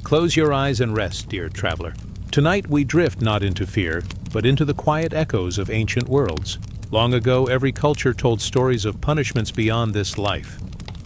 Close your eyes and rest, dear traveler. Tonight we drift not into fear, but into the quiet echoes of ancient worlds. Long ago, every culture told stories of punishments beyond this life.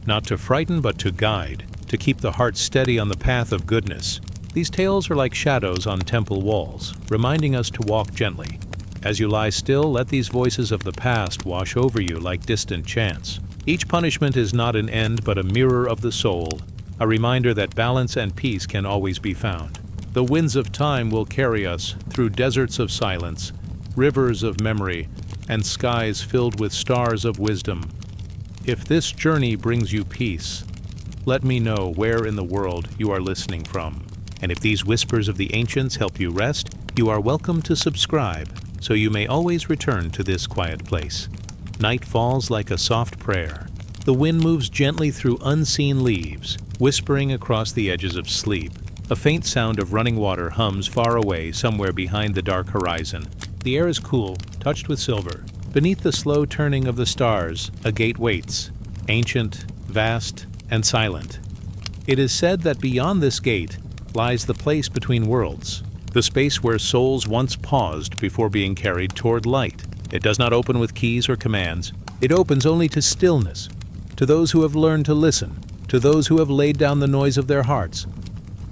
Not to frighten, but to guide, to keep the heart steady on the path of goodness. These tales are like shadows on temple walls, reminding us to walk gently. As you lie still, let these voices of the past wash over you like distant chants. Each punishment is not an end, but a mirror of the soul, a reminder that balance and peace can always be found. The winds of time will carry us through deserts of silence, rivers of memory, and skies filled with stars of wisdom. If this journey brings you peace, let me know where in the world you are listening from. And if these whispers of the ancients help you rest, you are welcome to subscribe, so you may always return to this quiet place. Night falls like a soft prayer. The wind moves gently through unseen leaves, whispering across the edges of sleep. A faint sound of running water hums far away, somewhere behind the dark horizon. The air is cool, touched with silver. Beneath the slow turning of the stars, a gate waits, ancient, vast, and silent. It is said that beyond this gate lies the place between worlds, the space where souls once paused before being carried toward light. It does not open with keys or commands. It opens only to stillness, to those who have learned to listen, to those who have laid down the noise of their hearts.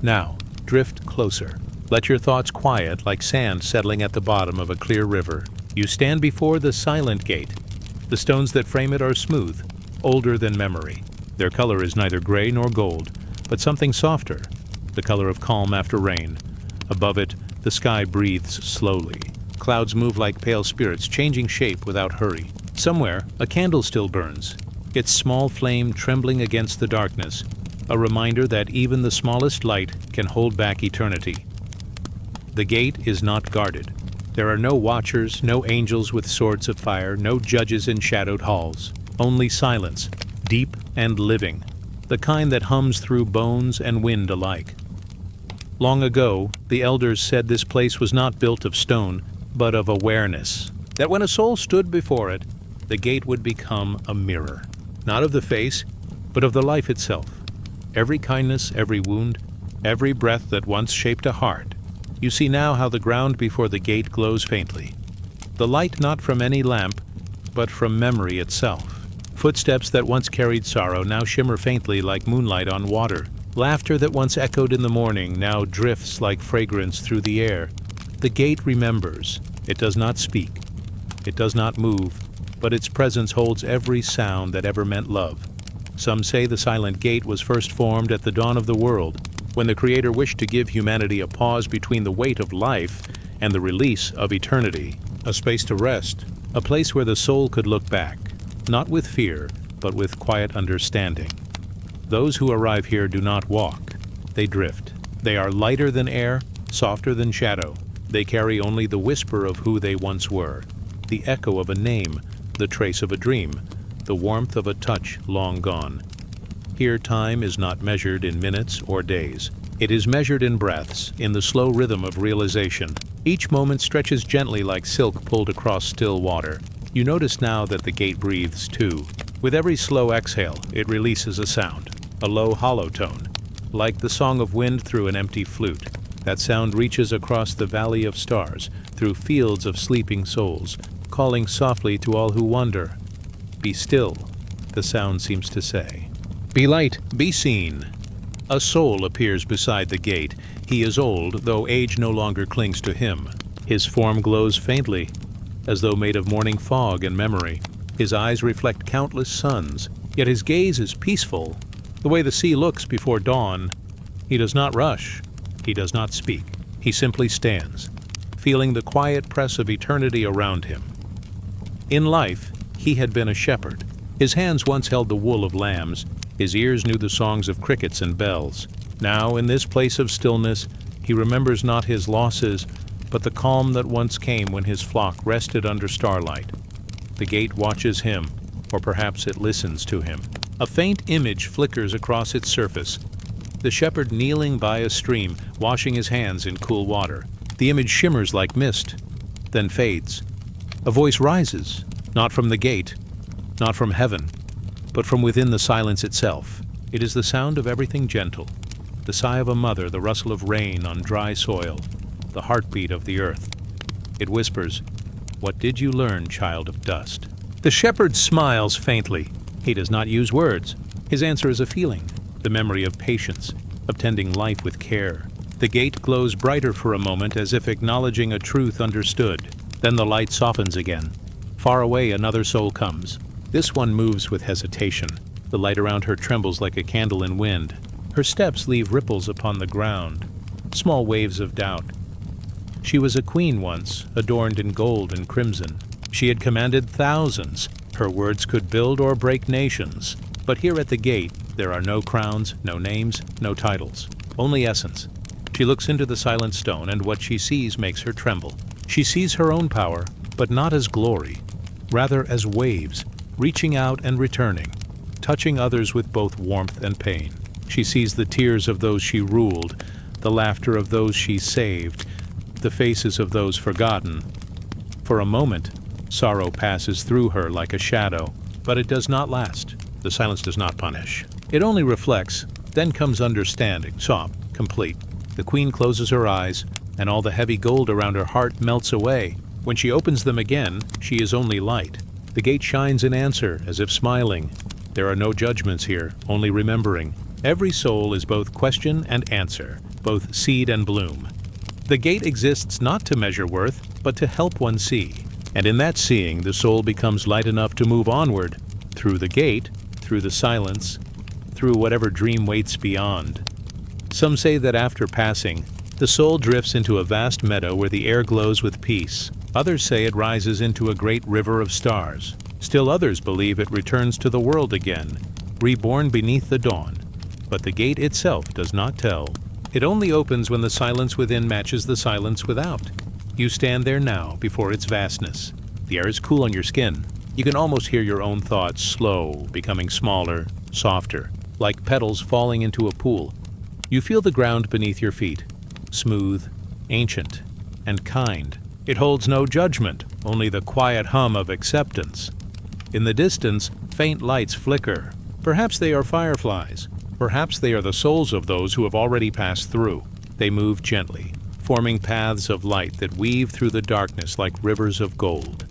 Now, drift closer. Let your thoughts quiet like sand settling at the bottom of a clear river. You stand before the silent gate. The stones that frame it are smooth, older than memory. Their color is neither gray nor gold, but something softer, the color of calm after rain. Above it, the sky breathes slowly. Clouds move like pale spirits, changing shape without hurry. Somewhere, a candle still burns, its small flame trembling against the darkness, a reminder that even the smallest light can hold back eternity. The gate is not guarded. There are no watchers, no angels with swords of fire, no judges in shadowed halls. Only silence, deep and living, the kind that hums through bones and wind alike. Long ago, the elders said this place was not built of stone, but of awareness, that when a soul stood before it, the gate would become a mirror, not of the face, but of the life itself. Every kindness, every wound, every breath that once shaped a heart. You see now how the ground before the gate glows faintly. The light not from any lamp, but from memory itself. Footsteps that once carried sorrow now shimmer faintly like moonlight on water. Laughter that once echoed in the morning now drifts like fragrance through the air. The gate remembers. It does not speak. It does not move, but its presence holds every sound that ever meant love. Some say the silent gate was first formed at the dawn of the world, when the Creator wished to give humanity a pause between the weight of life and the release of eternity. A space to rest, a place where the soul could look back, not with fear, but with quiet understanding. Those who arrive here do not walk, they drift. They are lighter than air, softer than shadow. They carry only the whisper of who they once were, the echo of a name, the trace of a dream, the warmth of a touch long gone. Here time is not measured in minutes or days. It is measured in breaths, in the slow rhythm of realization. Each moment stretches gently like silk pulled across still water. You notice now that the gate breathes too. With every slow exhale, it releases a sound, a low hollow tone, like the song of wind through an empty flute. That sound reaches across the valley of stars, through fields of sleeping souls, calling softly to all who wonder. Be still, the sound seems to say. Be light, be seen. A soul appears beside the gate. He is old, though age no longer clings to him. His form glows faintly, as though made of morning fog and memory. His eyes reflect countless suns, yet his gaze is peaceful, the way the sea looks before dawn. He does not rush. He does not speak. He simply stands, feeling the quiet press of eternity around him. In life, he had been a shepherd. His hands once held the wool of lambs. His ears knew the songs of crickets and bells. Now, in this place of stillness, he remembers not his losses, but the calm that once came when his flock rested under starlight. The gate watches him, or perhaps it listens to him. A faint image flickers across its surface. The shepherd kneeling by a stream, washing his hands in cool water. The image shimmers like mist, then fades. A voice rises, not from the gate, not from heaven, but from within the silence itself. It is the sound of everything gentle, the sigh of a mother, the rustle of rain on dry soil, the heartbeat of the earth. It whispers, "What did you learn, child of dust?" The shepherd smiles faintly. He does not use words. His answer is a feeling, the memory of patience, of tending life with care. The gate glows brighter for a moment as if acknowledging a truth understood. Then the light softens again. Far away another soul comes. This one moves with hesitation. The light around her trembles like a candle in wind. Her steps leave ripples upon the ground, small waves of doubt. She was a queen once, adorned in gold and crimson. She had commanded thousands. Her words could build or break nations. But here at the gate, there are no crowns, no names, no titles, only essence. She looks into the silent stone, and what she sees makes her tremble. She sees her own power, but not as glory, rather as waves, reaching out and returning, touching others with both warmth and pain. She sees the tears of those she ruled, the laughter of those she saved, the faces of those forgotten. For a moment, sorrow passes through her like a shadow, but it does not last. The silence does not punish. It only reflects. Then comes understanding, soft, complete. The queen closes her eyes, and all the heavy gold around her heart melts away. When she opens them again, she is only light. The gate shines in answer, as if smiling. There are no judgments here, only remembering. Every soul is both question and answer, both seed and bloom. The gate exists not to measure worth, but to help one see. And in that seeing, the soul becomes light enough to move onward, through the gate, through the silence, through whatever dream waits beyond. Some say that after passing, the soul drifts into a vast meadow where the air glows with peace. Others say it rises into a great river of stars. Still others believe it returns to the world again, reborn beneath the dawn. But the gate itself does not tell. It only opens when the silence within matches the silence without. You stand there now before its vastness. The air is cool on your skin. You can almost hear your own thoughts slow, becoming smaller, softer, like petals falling into a pool. You feel the ground beneath your feet, smooth, ancient, and kind. It holds no judgment, only the quiet hum of acceptance. In the distance, faint lights flicker. Perhaps they are fireflies. Perhaps they are the souls of those who have already passed through. They move gently, forming paths of light that weave through the darkness like rivers of gold.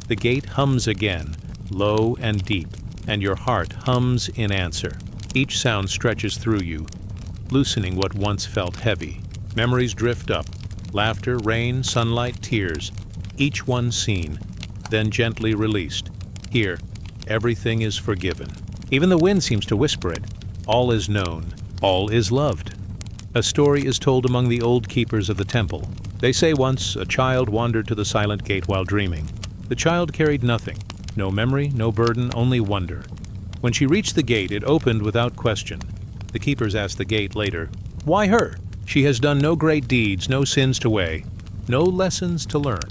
The gate hums again, low and deep, and your heart hums in answer. Each sound stretches through you, loosening what once felt heavy. Memories drift up, laughter, rain, sunlight, tears, each one seen, then gently released. Here, everything is forgiven. Even the wind seems to whisper it. All is known, all is loved. A story is told among the old keepers of the temple. They say once a child wandered to the silent gate while dreaming. The child carried nothing, no memory, no burden, only wonder. When she reached the gate, it opened without question. The keepers asked the gate later, "Why her? She has done no great deeds, no sins to weigh, no lessons to learn."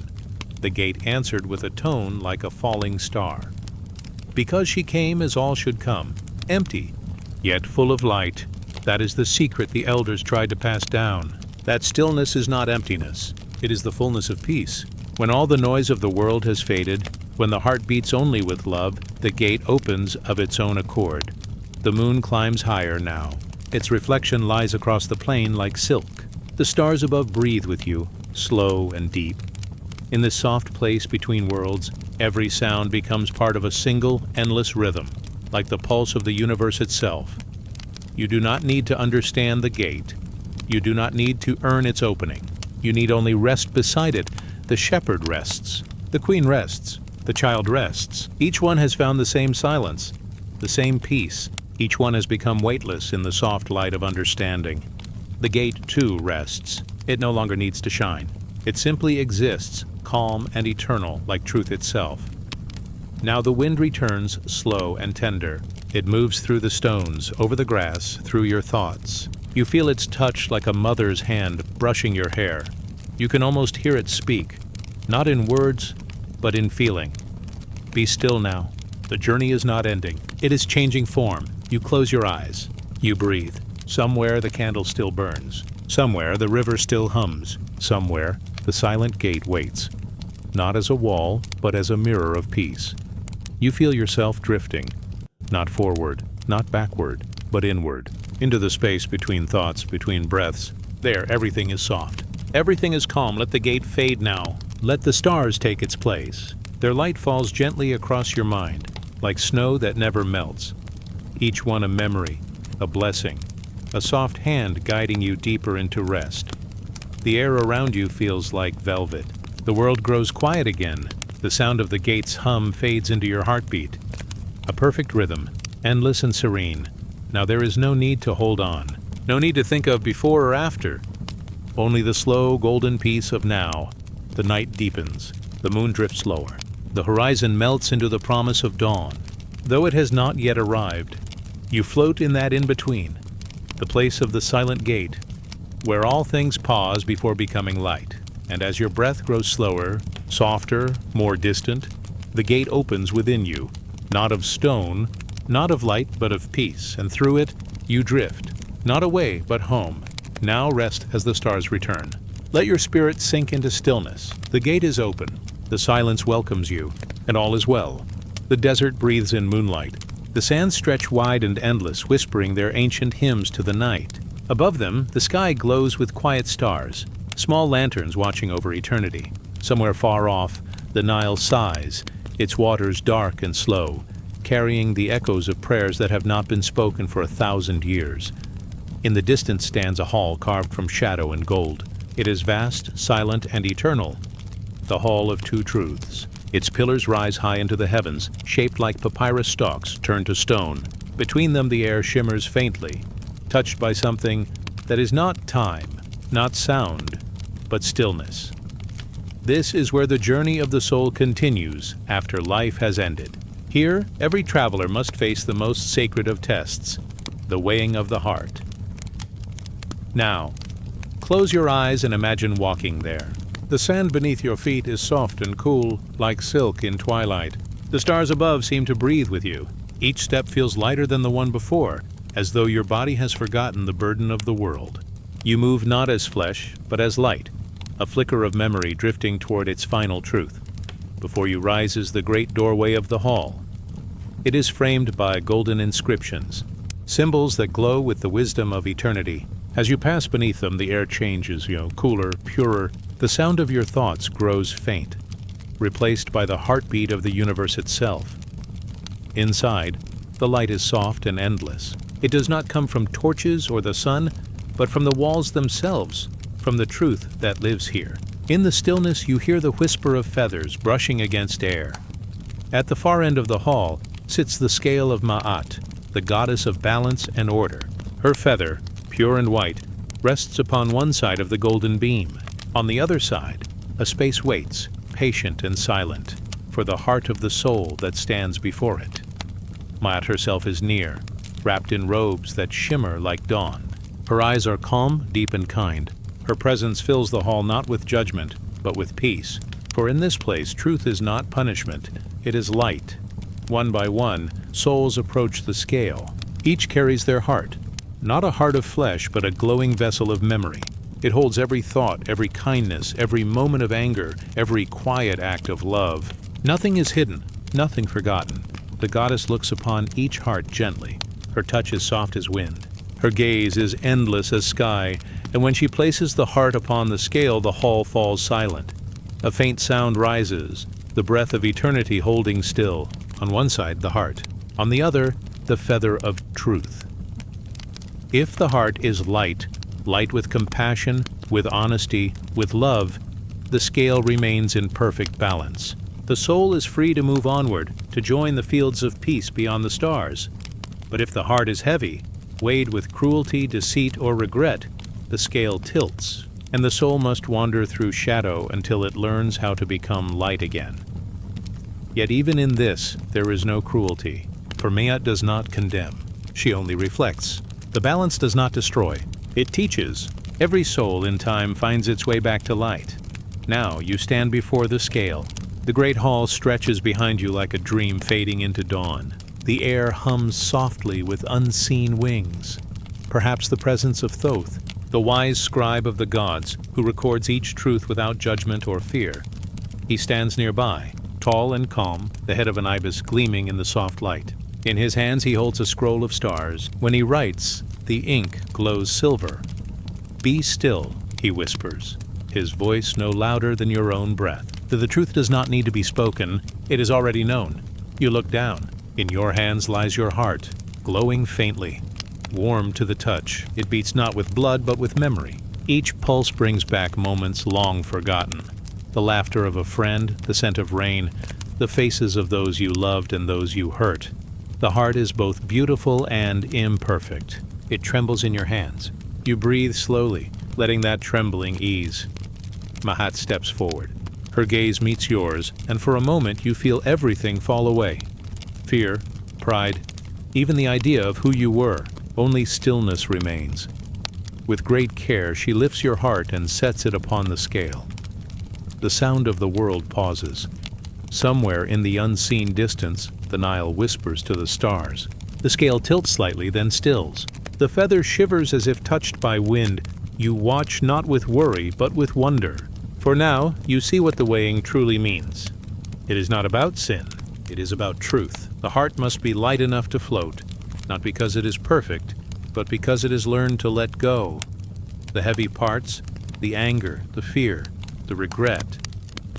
The gate answered with a tone like a falling star. "Because she came as all should come, empty, yet full of light. That is the secret the elders tried to pass down. That stillness is not emptiness, it is the fullness of peace. When all the noise of the world has faded, when the heart beats only with love, the gate opens of its own accord. The moon climbs higher now. Its reflection lies across the plain like silk. The stars above breathe with you, slow and deep. In this soft place between worlds, every sound becomes part of a single, endless rhythm, like the pulse of the universe itself. You do not need to understand the gate. You do not need to earn its opening. You need only rest beside it. The shepherd rests. The queen rests. The child rests. Each one has found the same silence, the same peace. Each one has become weightless in the soft light of understanding. The gate, too, rests. It no longer needs to shine. It simply exists, calm and eternal, like truth itself. Now the wind returns, slow and tender. It moves through the stones, over the grass, through your thoughts. You feel its touch like a mother's hand brushing your hair. You can almost hear it speak, not in words, but in feeling. Be still now. The journey is not ending. It is changing form. You close your eyes. You breathe. Somewhere the candle still burns. Somewhere the river still hums. Somewhere the silent gate waits. Not as a wall, but as a mirror of peace. You feel yourself drifting. Not forward, not backward, but inward. into the space between thoughts, between breaths. There, everything is soft. Everything is calm. Let the gate fade now. Let the stars take its place. Their light falls gently across your mind, like snow that never melts. Each one a memory, a blessing, a soft hand guiding you deeper into rest. The air around you feels like velvet. The world grows quiet again. The sound of the gate's hum fades into your heartbeat. A perfect rhythm, endless and serene. Now there is no need to hold on. No need to think of before or after. Only the slow, golden peace of now. The night deepens. The moon drifts lower. The horizon melts into the promise of dawn. Though it has not yet arrived, you float in that in-between, the place of the silent gate, where all things pause before becoming light. And as your breath grows slower, softer, more distant, the gate opens within you, not of stone, not of light, but of peace, and through it you drift, not away, but home. Now rest as the stars return. Let your spirit sink into stillness. The gate is open, the silence welcomes you, and all is well. The desert breathes in moonlight. The sands stretch wide and endless, whispering their ancient hymns to the night. Above them, the sky glows with quiet stars, small lanterns watching over eternity. Somewhere far off, the Nile sighs, its waters dark and slow, carrying the echoes of prayers that have not been spoken for 1,000 years. In the distance stands a hall carved from shadow and gold. It is vast, silent, and eternal, the Hall of Two Truths. Its pillars rise high into the heavens, shaped like papyrus stalks turned to stone. Between them the air shimmers faintly, touched by something that is not time, not sound, but stillness. This is where the journey of the soul continues after life has ended. Here, every traveler must face the most sacred of tests, the weighing of the heart. Now, close your eyes and imagine walking there. The sand beneath your feet is soft and cool, like silk in twilight. The stars above seem to breathe with you. Each step feels lighter than the one before, as though your body has forgotten the burden of the world. You move not as flesh, but as light, a flicker of memory drifting toward its final truth. Before you rises the great doorway of the hall. It is framed by golden inscriptions, symbols that glow with the wisdom of eternity. As you pass beneath them, the air changes, cooler, purer. The sound of your thoughts grows faint, replaced by the heartbeat of the universe itself. Inside, the light is soft and endless. It does not come from torches or the sun, but from the walls themselves, from the truth that lives here. In the stillness, you hear the whisper of feathers brushing against air. At the far end of the hall sits the scale of Ma'at, the goddess of balance and order. Her feather, pure and white, rests upon one side of the golden beam. On the other side, a space waits, patient and silent, for the heart of the soul that stands before it. Ma'at herself is near, wrapped in robes that shimmer like dawn. Her eyes are calm, deep, and kind. Her presence fills the hall not with judgment, but with peace. For in this place, truth is not punishment, it is light. One by one, souls approach the scale. Each carries their heart, not a heart of flesh, but a glowing vessel of memory. It holds every thought, every kindness, every moment of anger, every quiet act of love. Nothing is hidden, nothing forgotten. The goddess looks upon each heart gently. Her touch is soft as wind. Her gaze is endless as sky, and when she places the heart upon the scale, the hall falls silent. A faint sound rises, the breath of eternity holding still. On one side, the heart. On the other, the feather of truth. If the heart is light, light with compassion, with honesty, with love, the scale remains in perfect balance. The soul is free to move onward, to join the fields of peace beyond the stars. But if the heart is heavy, weighed with cruelty, deceit, or regret, the scale tilts, and the soul must wander through shadow until it learns how to become light again. Yet even in this, there is no cruelty, for Ma'at does not condemn. She only reflects. The balance does not destroy. It teaches. Every soul in time finds its way back to light. Now you stand before the scale. The great hall stretches behind you like a dream fading into dawn. The air hums softly with unseen wings. Perhaps the presence of Thoth, the wise scribe of the gods, who records each truth without judgment or fear. He stands nearby, tall and calm, the head of an ibis gleaming in the soft light. In his hands he holds a scroll of stars. When he writes, The ink glows silver. "Be still," he whispers, his voice no louder than your own breath. The truth does not need to be spoken, it is already known. You look down. In your hands lies your heart, glowing faintly. Warm to the touch, it beats not with blood but with memory. Each pulse brings back moments long forgotten. The laughter of a friend, the scent of rain, the faces of those you loved and those you hurt. The heart is both beautiful and imperfect. It trembles in your hands. You breathe slowly, letting that trembling ease. Mahat steps forward. Her gaze meets yours, and for a moment you feel everything fall away. Fear, pride, even the idea of who you were. Only stillness remains. With great care, she lifts your heart and sets it upon the scale. The sound of the world pauses. Somewhere in the unseen distance, the Nile whispers to the stars. The scale tilts slightly, then stills. The feather shivers as if touched by wind. You watch not with worry, but with wonder. For now, you see what the weighing truly means. It is not about sin. It is about truth. The heart must be light enough to float, not because it is perfect, but because it has learned to let go. The heavy parts, the anger, the fear, the regret,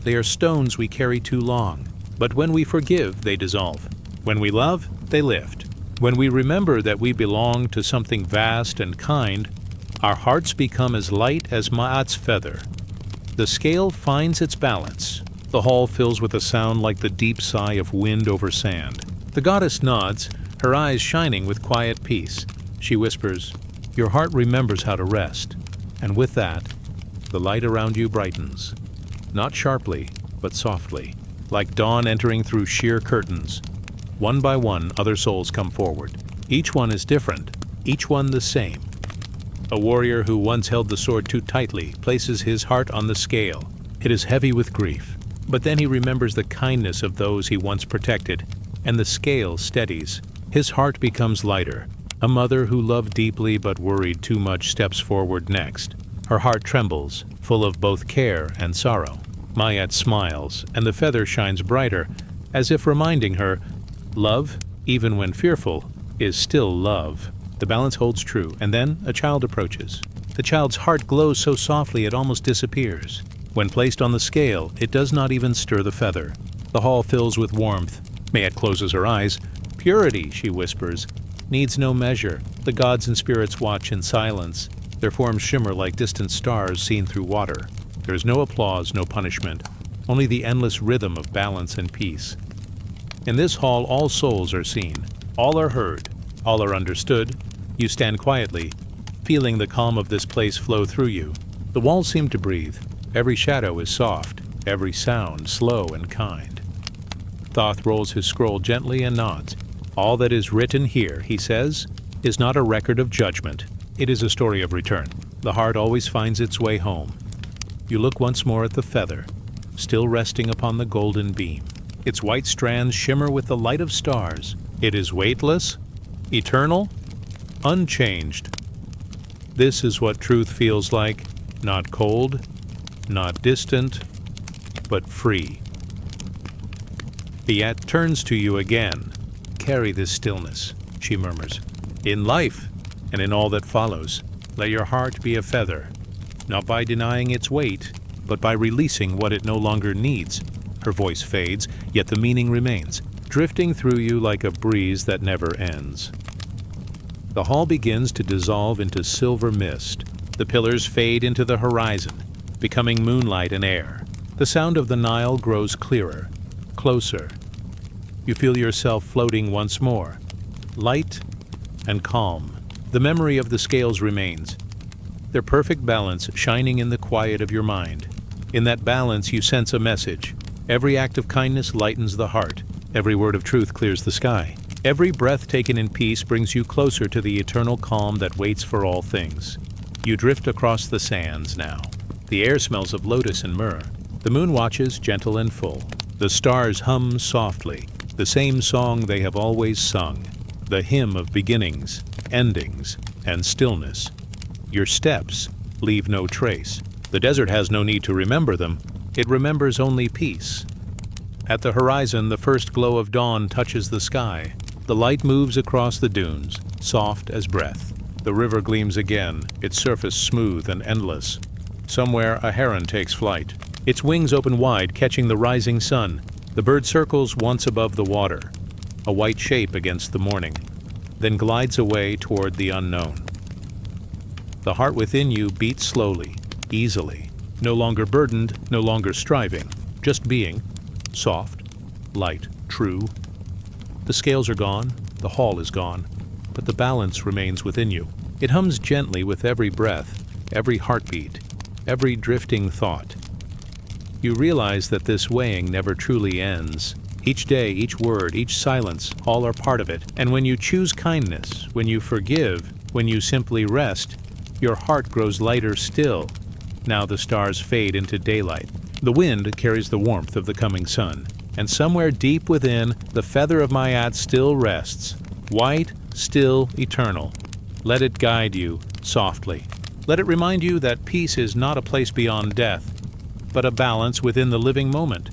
they are stones we carry too long. But when we forgive, they dissolve. When we love, they lift. When we remember that we belong to something vast and kind, our hearts become as light as Ma'at's feather. The scale finds its balance. The hall fills with a sound like the deep sigh of wind over sand. The goddess nods, her eyes shining with quiet peace. She whispers, "Your heart remembers how to rest." And with that, the light around you brightens. Not sharply, but softly, like dawn entering through sheer curtains. One by one, other souls come forward. Each one is different, each one the same. A warrior who once held the sword too tightly places his heart on the scale. It is heavy with grief. But then he remembers the kindness of those he once protected, and the scale steadies. His heart becomes lighter. A mother who loved deeply but worried too much steps forward next. Her heart trembles, full of both care and sorrow. Mayat smiles, and the feather shines brighter, as if reminding her, love, even when fearful, is still love. The balance holds true, and then a child approaches. The child's heart glows so softly it almost disappears. When placed on the scale, it does not even stir the feather. The hall fills with warmth. Mayat closes her eyes. "Purity," she whispers, "needs no measure. The gods and spirits watch in silence. Their forms shimmer like distant stars seen through water. There is no applause, no punishment, only the endless rhythm of balance and peace. In this hall, all souls are seen. All are heard. All are understood. You stand quietly, feeling the calm of this place flow through you. The walls seem to breathe. Every shadow is soft, every sound slow and kind. Thoth rolls his scroll gently and nods. "All that is written here," he says, "is not a record of judgment. It is a story of return. The heart always finds its way home." You look once more at the feather, still resting upon the golden beam. Its white strands shimmer with the light of stars. It is weightless, eternal, unchanged. This is what truth feels like, not cold, not distant, but free. Biat turns to you again. "Carry this stillness," she murmurs. "In life, and in all that follows, let your heart be a feather, not by denying its weight, but by releasing what it no longer needs." Her voice fades, yet the meaning remains, drifting through you like a breeze that never ends. The hall begins to dissolve into silver mist. The pillars fade into the horizon, becoming moonlight and air. The sound of the Nile grows clearer, closer. You feel yourself floating once more, light and calm. The memory of the scales remains, their perfect balance shining in the quiet of your mind. In that balance you sense a message. Every act of kindness lightens the heart. Every word of truth clears the sky. Every breath taken in peace brings you closer to the eternal calm that waits for all things. You drift across the sands now. The air smells of lotus and myrrh. The moon watches, gentle and full. The stars hum softly, the same song they have always sung, the hymn of beginnings, endings, and stillness. Your steps leave no trace. The desert has no need to remember them. It remembers only peace. At the horizon, the first glow of dawn touches the sky. The light moves across the dunes, soft as breath. The river gleams again, its surface smooth and endless. Somewhere a heron takes flight. Its wings open wide, catching the rising sun. The bird circles once above the water, a white shape against the morning, then glides away toward the unknown. The heart within you beats slowly, easily, no longer burdened, no longer striving, just being, soft, light, true. The scales are gone, the haul is gone, but the balance remains within you. It hums gently with every breath, every heartbeat, every drifting thought. You realize that this weighing never truly ends. Each day, each word, each silence, all are part of it. And when you choose kindness, when you forgive, when you simply rest, your heart grows lighter still. Now the stars fade into daylight. The wind carries the warmth of the coming sun. And somewhere deep within, the feather of Mayat still rests, white, still, eternal. Let it guide you softly. Let it remind you that peace is not a place beyond death, but a balance within the living moment.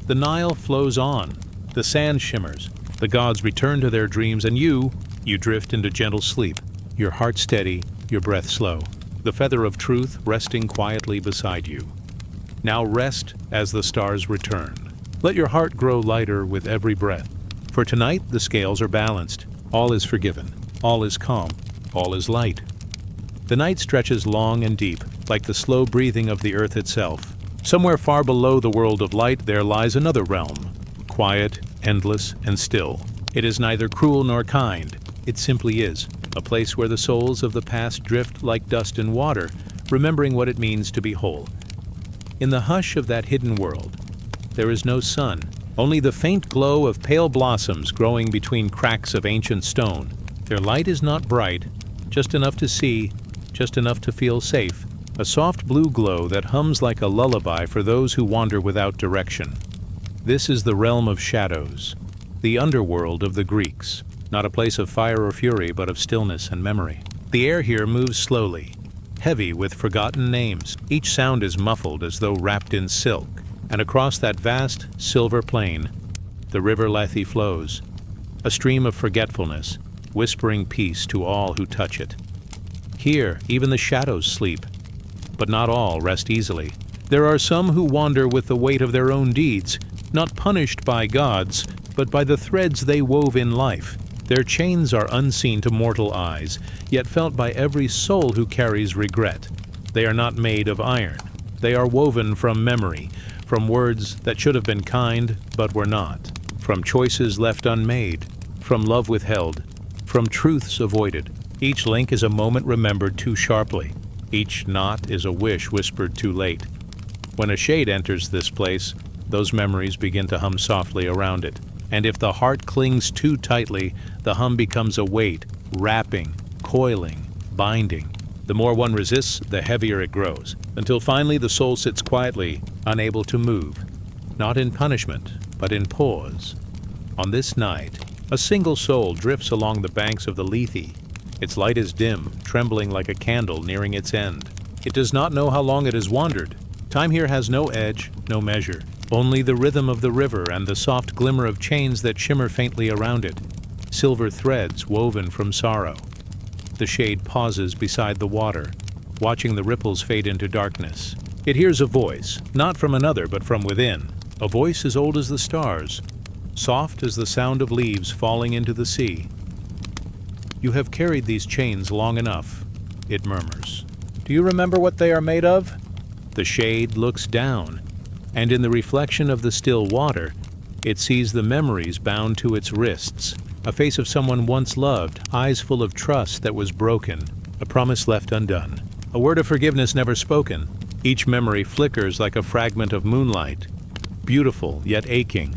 The Nile flows on, the sand shimmers, the gods return to their dreams, and you drift into gentle sleep, your heart steady, your breath slow, the feather of truth resting quietly beside you. Now rest as the stars return. Let your heart grow lighter with every breath. For tonight the scales are balanced. All is forgiven. All is calm. All is light. The night stretches long and deep, like the slow breathing of the earth itself. Somewhere far below the world of light there lies another realm, quiet, endless, and still. It is neither cruel nor kind. It simply is, a place where the souls of the past drift like dust in water, remembering what it means to be whole. In the hush of that hidden world, there is no sun, only the faint glow of pale blossoms growing between cracks of ancient stone. Their light is not bright, just enough to see, just enough to feel safe, a soft blue glow that hums like a lullaby for those who wander without direction. This is the realm of shadows, the underworld of the Greeks, not a place of fire or fury, but of stillness and memory. The air here moves slowly, heavy with forgotten names. Each sound is muffled as though wrapped in silk, and across that vast silver plain, the river Lethe flows, a stream of forgetfulness, whispering peace to all who touch it. Here, even the shadows sleep, but not all rest easily. There are some who wander with the weight of their own deeds, not punished by gods, but by the threads they wove in life. Their chains are unseen to mortal eyes, yet felt by every soul who carries regret. They are not made of iron. They are woven from memory, from words that should have been kind, but were not, from choices left unmade, from love withheld, from truths avoided. Each link is a moment remembered too sharply. Each knot is a wish whispered too late. When a shade enters this place, those memories begin to hum softly around it. And if the heart clings too tightly, the hum becomes a weight, wrapping, coiling, binding. The more one resists, the heavier it grows, until finally the soul sits quietly, unable to move, not in punishment, but in pause. On this night, a single soul drifts along the banks of the Lethe. Its light is dim, trembling like a candle nearing its end. It does not know how long it has wandered. Time here has no edge, no measure, only the rhythm of the river and the soft glimmer of chains that shimmer faintly around it, silver threads woven from sorrow. The shade pauses beside the water, watching the ripples fade into darkness. It hears a voice, not from another but from within, a voice as old as the stars, soft as the sound of leaves falling into the sea. "You have carried these chains long enough," it murmurs. "Do you remember what they are made of?" The shade looks down, and in the reflection of the still water, it sees the memories bound to its wrists, a face of someone once loved, eyes full of trust that was broken, a promise left undone, a word of forgiveness never spoken. Each memory flickers like a fragment of moonlight, beautiful yet aching.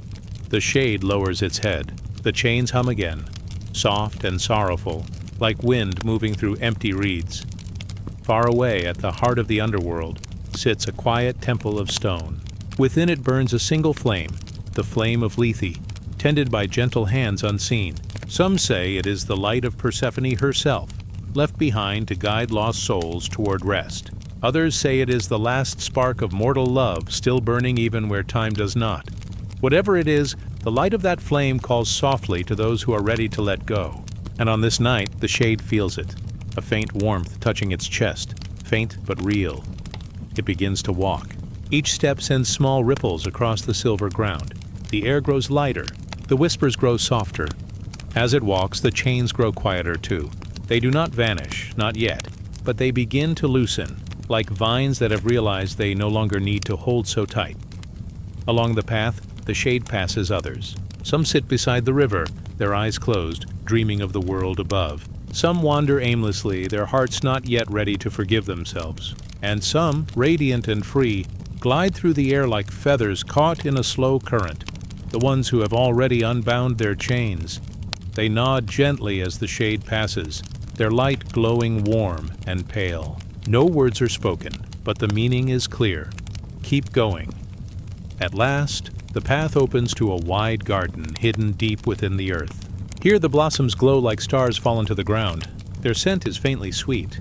The shade lowers its head. The chains hum again, soft and sorrowful, like wind moving through empty reeds. Far away at the heart of the underworld sits a quiet temple of stone. Within it burns a single flame, the flame of Lethe, tended by gentle hands unseen. Some say it is the light of Persephone herself, left behind to guide lost souls toward rest. Others say it is the last spark of mortal love still burning even where time does not. Whatever it is, the light of that flame calls softly to those who are ready to let go. And on this night, the shade feels it. a faint warmth touching its chest, faint but real. It begins to walk. Each step sends small ripples across the silver ground. The air grows lighter. The whispers grow softer. As it walks, the chains grow quieter too. They do not vanish, not yet, but they begin to loosen, like vines that have realized they no longer need to hold so tight. Along the path, the shade passes others. Some sit beside the river, their eyes closed, dreaming of the world above. Some wander aimlessly, their hearts not yet ready to forgive themselves. And some, radiant and free, glide through the air like feathers caught in a slow current, the ones who have already unbound their chains. They nod gently as the shade passes, their light glowing warm and pale. No words are spoken, but the meaning is clear. Keep going. At last, the path opens to a wide garden hidden deep within the earth. Here the blossoms glow like stars fallen to the ground. Their scent is faintly sweet,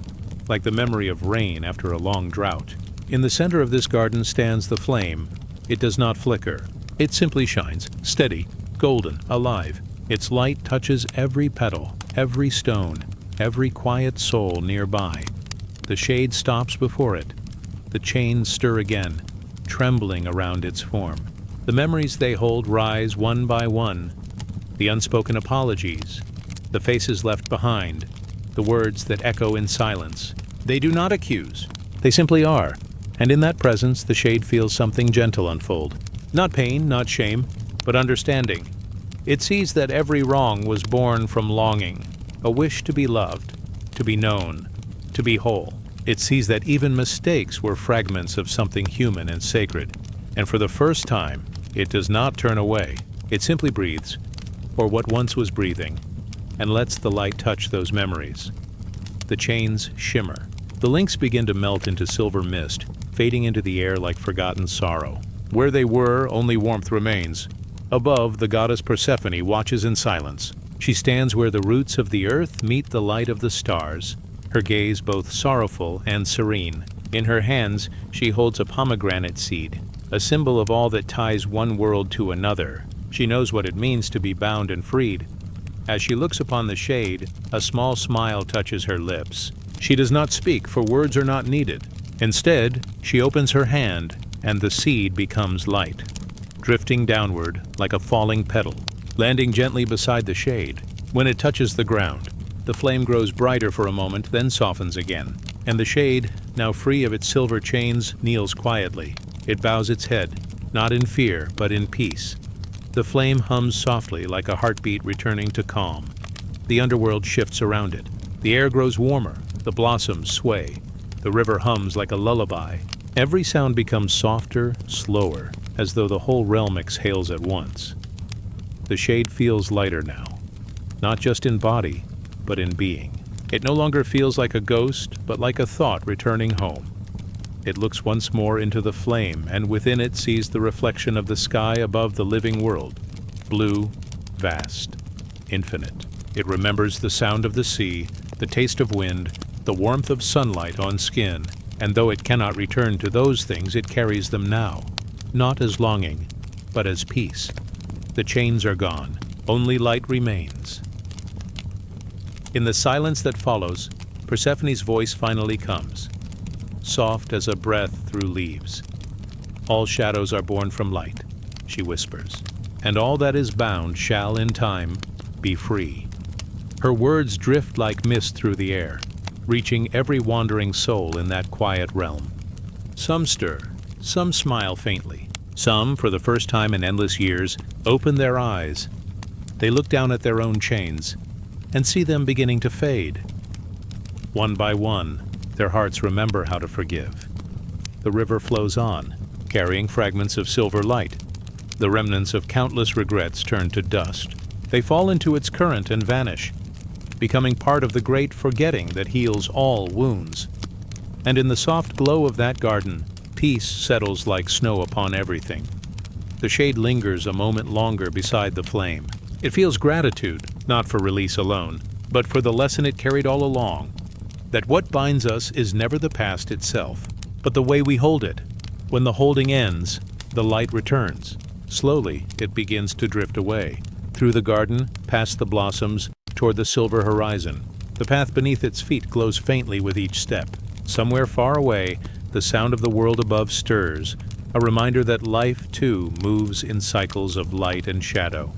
like the memory of rain after a long drought. In the center of this garden stands the flame. It does not flicker. It simply shines, steady, golden, alive. Its light touches every petal, every stone, every quiet soul nearby. The shade stops before it. The chains stir again, trembling around its form. The memories they hold rise one by one. The unspoken apologies, the faces left behind, the words that echo in silence. They do not accuse. They simply are. And in that presence, the shade feels something gentle unfold. Not pain, not shame, but understanding. It sees that every wrong was born from longing, a wish to be loved, to be known, to be whole. It sees that even mistakes were fragments of something human and sacred. And for the first time, it does not turn away. It simply breathes, or what once was breathing, and lets the light touch those memories. The chains shimmer. The links begin to melt into silver mist, fading into the air like forgotten sorrow. Where they were, only warmth remains. Above, the goddess Persephone watches in silence. She stands where the roots of the earth meet the light of the stars, her gaze both sorrowful and serene. In her hands, she holds a pomegranate seed, a symbol of all that ties one world to another. She knows what it means to be bound and freed. As she looks upon the shade, a small smile touches her lips. She does not speak, for words are not needed. Instead, she opens her hand, and the seed becomes light, drifting downward like a falling petal, landing gently beside the shade. When it touches the ground, the flame grows brighter for a moment, then softens again, and the shade, now free of its silver chains, kneels quietly. It bows its head, not in fear, but in peace. The flame hums softly like a heartbeat returning to calm. The underworld shifts around it. The air grows warmer, the blossoms sway. The river hums like a lullaby. Every sound becomes softer, slower, as though the whole realm exhales at once. The shade feels lighter now, not just in body, but in being. It no longer feels like a ghost, but like a thought returning home. It looks once more into the flame, and within it sees the reflection of the sky above the living world. Blue, vast, infinite. It remembers the sound of the sea, the taste of wind, the warmth of sunlight on skin, and though it cannot return to those things, it carries them now, not as longing, but as peace. The chains are gone, only light remains. In the silence that follows, Persephone's voice finally comes, soft as a breath through leaves. All shadows are born from light, she whispers, and all that is bound shall in time be free. Her words drift like mist through the air, reaching every wandering soul in that quiet realm. Some stir, some smile faintly. Some, for the first time in endless years, open their eyes. They look down at their own chains and see them beginning to fade. One by one, their hearts remember how to forgive. The river flows on, carrying fragments of silver light. The remnants of countless regrets turn to dust. They fall into its current and vanish, becoming part of the great forgetting that heals all wounds. And in the soft glow of that garden, peace settles like snow upon everything. The shade lingers a moment longer beside the flame. It feels gratitude, not for release alone, but for the lesson it carried all along, that what binds us is never the past itself, but the way we hold it. When the holding ends, the light returns. Slowly, it begins to drift away, through the garden, past the blossoms, toward the silver horizon. The path beneath its feet glows faintly with each step. Somewhere far away, the sound of the world above stirs, a reminder that life, too, moves in cycles of light and shadow.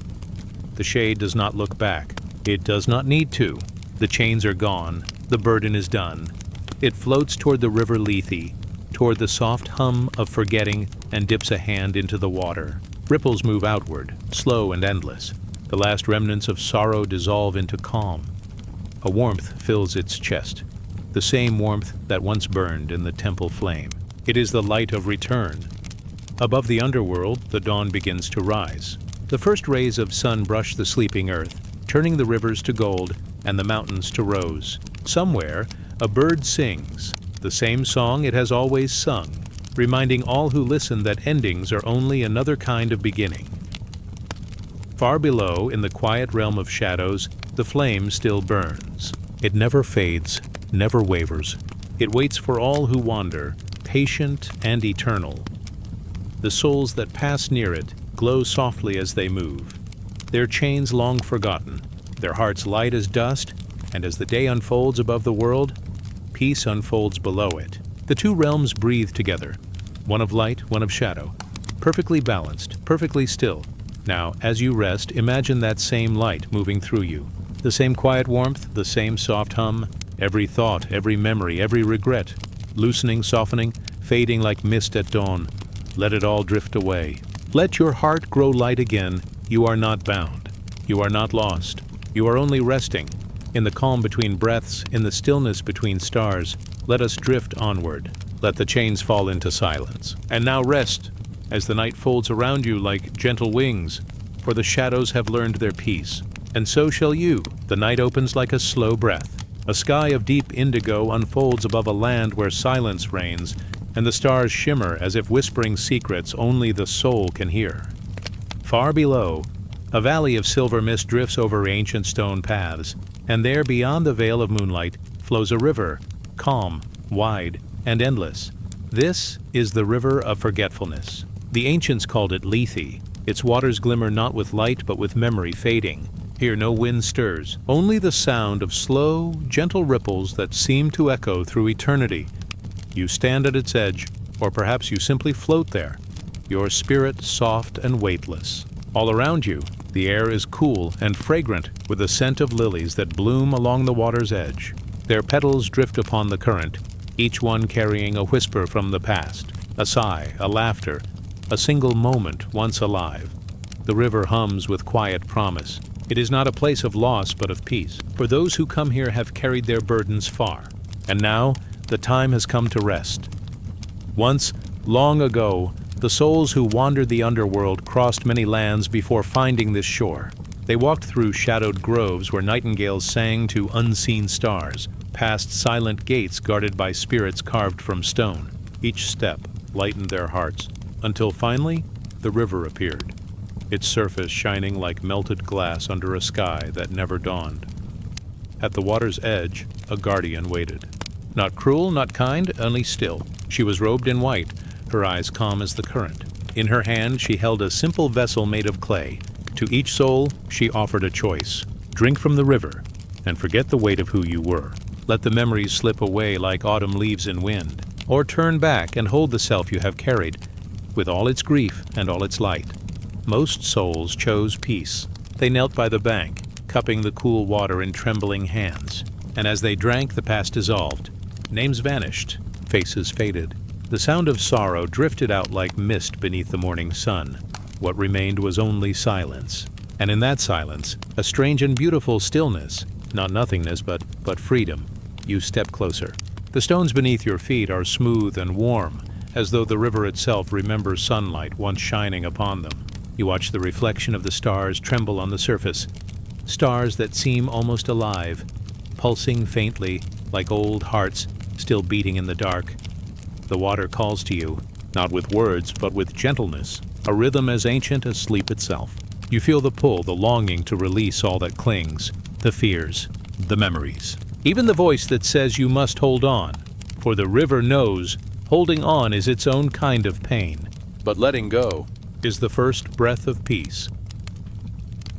The shade does not look back. It does not need to. The chains are gone. The burden is done. It floats toward the river Lethe, toward the soft hum of forgetting, and dips a hand into the water. Ripples move outward, slow and endless. The last remnants of sorrow dissolve into calm. A warmth fills its chest, the same warmth that once burned in the temple flame. It is the light of return. Above the underworld, the dawn begins to rise. The first rays of sun brush the sleeping earth, turning the rivers to gold and the mountains to rose. Somewhere, a bird sings, the same song it has always sung, reminding all who listen that endings are only another kind of beginning. Far below, in the quiet realm of shadows, the flame still burns. It never fades, never wavers. It waits for all who wander, patient and eternal. The souls that pass near it glow softly as they move, their chains long forgotten, their hearts light as dust, and as the day unfolds above the world, peace unfolds below it. The two realms breathe together, one of light, one of shadow, perfectly balanced, perfectly still. Now, as you rest, imagine that same light moving through you, the same quiet warmth, the same soft hum, every thought, every memory, every regret, loosening, softening, fading like mist at dawn. Let it all drift away. Let your heart grow light again. You are not bound. You are not lost. You are only resting. In the calm between breaths, in the stillness between stars, let us drift onward. Let the chains fall into silence. And now rest, as the night folds around you like gentle wings, for the shadows have learned their peace. And so shall you. The night opens like a slow breath. A sky of deep indigo unfolds above a land where silence reigns, and the stars shimmer as if whispering secrets only the soul can hear. Far below, a valley of silver mist drifts over ancient stone paths, and there beyond the veil of moonlight flows a river, calm, wide, and endless. This is the river of forgetfulness. The ancients called it Lethe. Its waters glimmer not with light but with memory fading. Here no wind stirs, only the sound of slow, gentle ripples that seem to echo through eternity. You stand at its edge, or perhaps you simply float there, your spirit soft and weightless. All around you, the air is cool and fragrant with the scent of lilies that bloom along the water's edge. Their petals drift upon the current, each one carrying a whisper from the past, a sigh, a laughter, a single moment once alive. The river hums with quiet promise. It is not a place of loss but of peace, for those who come here have carried their burdens far, and now the time has come to rest. Once, long ago, the souls who wandered the underworld crossed many lands before finding this shore. They walked through shadowed groves where nightingales sang to unseen stars, past silent gates guarded by spirits carved from stone. Each step lightened their hearts, until finally the river appeared, its surface shining like melted glass under a sky that never dawned. At the water's edge, a guardian waited. Not cruel, not kind, only still. She was robed in white, her eyes calm as the current. In her hand she held a simple vessel made of clay. To each soul she offered a choice. Drink from the river, and forget the weight of who you were. Let the memories slip away like autumn leaves in wind. Or turn back and hold the self you have carried, with all its grief and all its light. Most souls chose peace. They knelt by the bank, cupping the cool water in trembling hands. And as they drank, the past dissolved. Names vanished, faces faded. The sound of sorrow drifted out like mist beneath the morning sun. What remained was only silence. And in that silence, a strange and beautiful stillness, not nothingness, but freedom. You step closer. The stones beneath your feet are smooth and warm, as though the river itself remembers sunlight once shining upon them. You watch the reflection of the stars tremble on the surface, stars that seem almost alive, pulsing faintly like old hearts still beating in the dark. The water calls to you, not with words, but with gentleness, a rhythm as ancient as sleep itself. You feel the pull, the longing to release all that clings, the fears, the memories. Even the voice that says you must hold on, for the river knows holding on is its own kind of pain. But letting go is the first breath of peace.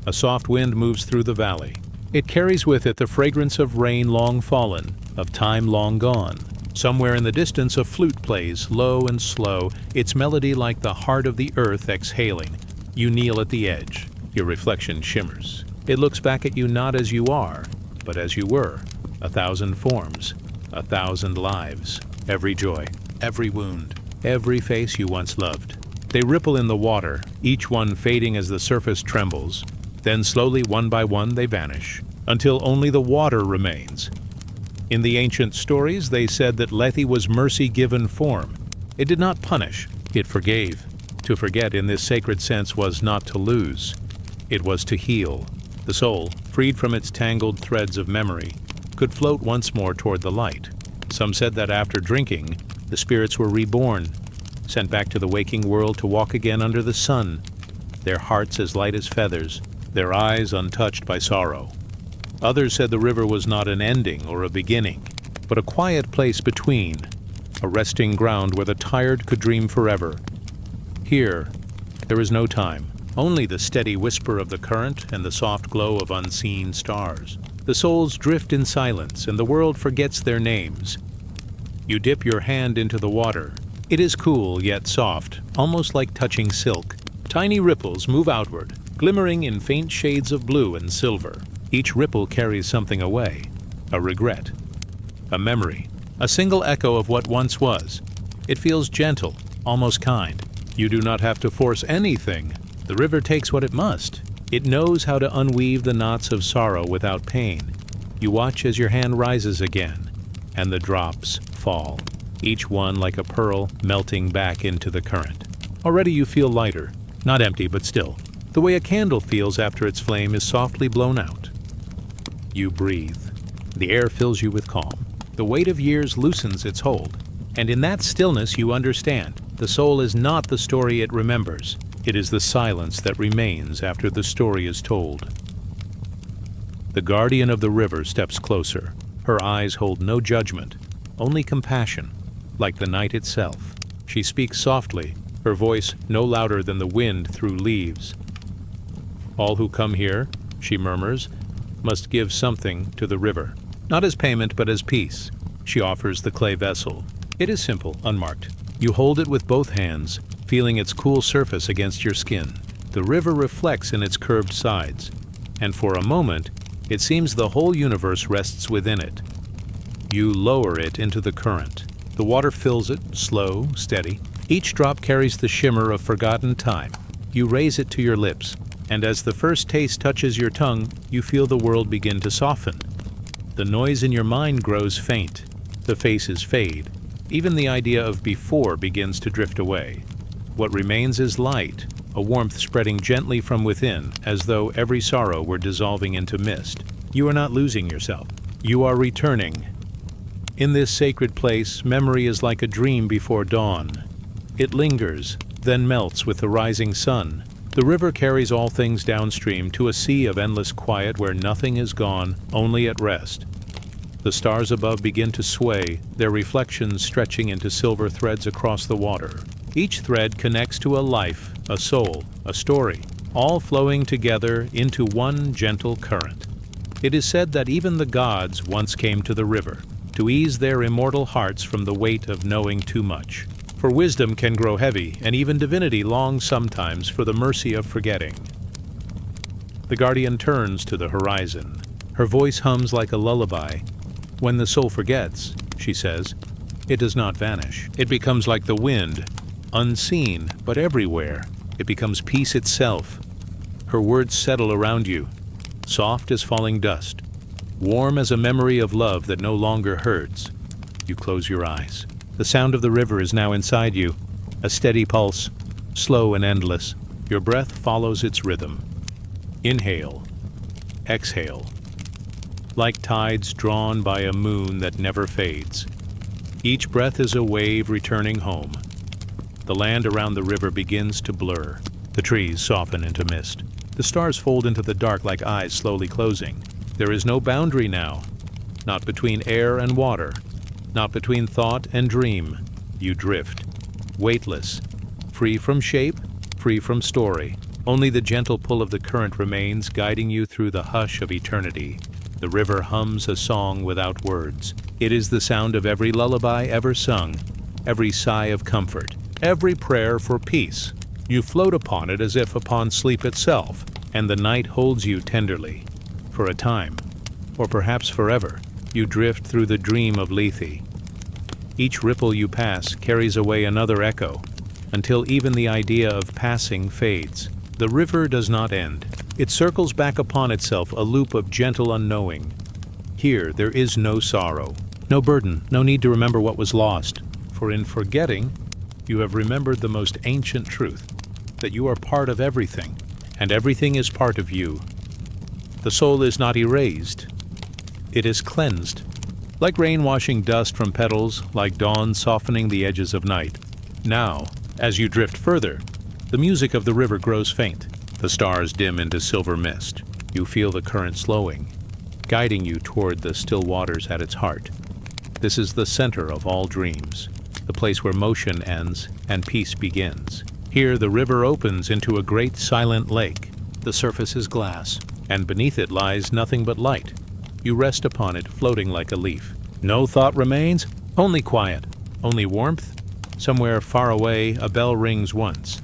A soft wind moves through the valley. It carries with it the fragrance of rain long fallen, of time long gone. Somewhere in the distance a flute plays, low and slow, its melody like the heart of the earth exhaling. You kneel at the edge. Your reflection shimmers. It looks back at you not as you are, but as you were. 1,000 forms, 1,000 lives, every joy, every wound, every face you once loved. They ripple in the water, each one fading as the surface trembles. Then slowly, one by one, they vanish, until only the water remains. In the ancient stories, they said that Lethe was mercy-given form. It did not punish, it forgave. To forget in this sacred sense was not to lose. It was to heal. The soul, freed from its tangled threads of memory, could float once more toward the light. Some said that after drinking, the spirits were reborn, sent back to the waking world to walk again under the sun, their hearts as light as feathers, their eyes untouched by sorrow. Others said the river was not an ending or a beginning, but a quiet place between, a resting ground where the tired could dream forever. Here, there is no time, only the steady whisper of the current and the soft glow of unseen stars. The souls drift in silence, and the world forgets their names. You dip your hand into the water. It is cool yet soft, almost like touching silk. Tiny ripples move outward, glimmering in faint shades of blue and silver. Each ripple carries something away, a regret, a memory, a single echo of what once was. It feels gentle, almost kind. You do not have to force anything. The river takes what it must. It knows how to unweave the knots of sorrow without pain. You watch as your hand rises again, and the drops fall, each one like a pearl melting back into the current. Already you feel lighter, not empty but still. The way a candle feels after its flame is softly blown out. You breathe. The air fills you with calm. The weight of years loosens its hold. And in that stillness you understand, the soul is not the story it remembers. It is the silence that remains after the story is told. The guardian of the river steps closer. Her eyes hold no judgment, only compassion, like the night itself. She speaks softly, her voice no louder than the wind through leaves. All who come here, she murmurs, must give something to the river, not as payment but as peace. She offers the clay vessel. It is simple, unmarked. You hold it with both hands, feeling its cool surface against your skin. The river reflects in its curved sides, and for a moment, it seems the whole universe rests within it. You lower it into the current. The water fills it, slow, steady. Each drop carries the shimmer of forgotten time. You raise it to your lips, and as the first taste touches your tongue, you feel the world begin to soften. The noise in your mind grows faint. The faces fade. Even the idea of before begins to drift away. What remains is light, a warmth spreading gently from within, as though every sorrow were dissolving into mist. You are not losing yourself. You are returning. In this sacred place, memory is like a dream before dawn. It lingers, then melts with the rising sun. The river carries all things downstream to a sea of endless quiet where nothing is gone, only at rest. The stars above begin to sway, their reflections stretching into silver threads across the water. Each thread connects to a life, a soul, a story, all flowing together into one gentle current. It is said that even the gods once came to the river, to ease their immortal hearts from the weight of knowing too much. For wisdom can grow heavy, and even divinity longs sometimes for the mercy of forgetting. The guardian turns to the horizon. Her voice hums like a lullaby. When the soul forgets, she says, it does not vanish. It becomes like the wind, unseen but everywhere. It becomes peace itself. Her words settle around you, soft as falling dust, warm as a memory of love that no longer hurts. You close your eyes. The sound of the river is now inside you, a steady pulse, slow and endless. Your breath follows its rhythm. Inhale, exhale, like tides drawn by a moon that never fades. Each breath is a wave returning home. The land around the river begins to blur. The trees soften into mist. The stars fold into the dark like eyes slowly closing. There is no boundary now, not between air and water, not between thought and dream. You drift, weightless, free from shape, free from story. Only the gentle pull of the current remains, guiding you through the hush of eternity. The river hums a song without words. It is the sound of every lullaby ever sung, every sigh of comfort, every prayer for peace. You float upon it as if upon sleep itself, and the night holds you tenderly. For a time, or perhaps forever, you drift through the dream of Lethe. Each ripple you pass carries away another echo, until even the idea of passing fades. The river does not end. It circles back upon itself, a loop of gentle unknowing. Here there is no sorrow, no burden, no need to remember what was lost, for in forgetting, you have remembered the most ancient truth, that you are part of everything, and everything is part of you. The soul is not erased, it is cleansed. Like rain washing dust from petals, like dawn softening the edges of night. Now, as you drift further, the music of the river grows faint. The stars dim into silver mist. You feel the current slowing, guiding you toward the still waters at its heart. This is the center of all dreams, the place where motion ends and peace begins. Here the river opens into a great silent lake. The surface is glass, and beneath it lies nothing but light. You rest upon it, floating like a leaf. No thought remains, only quiet, only warmth. Somewhere far away, a bell rings once.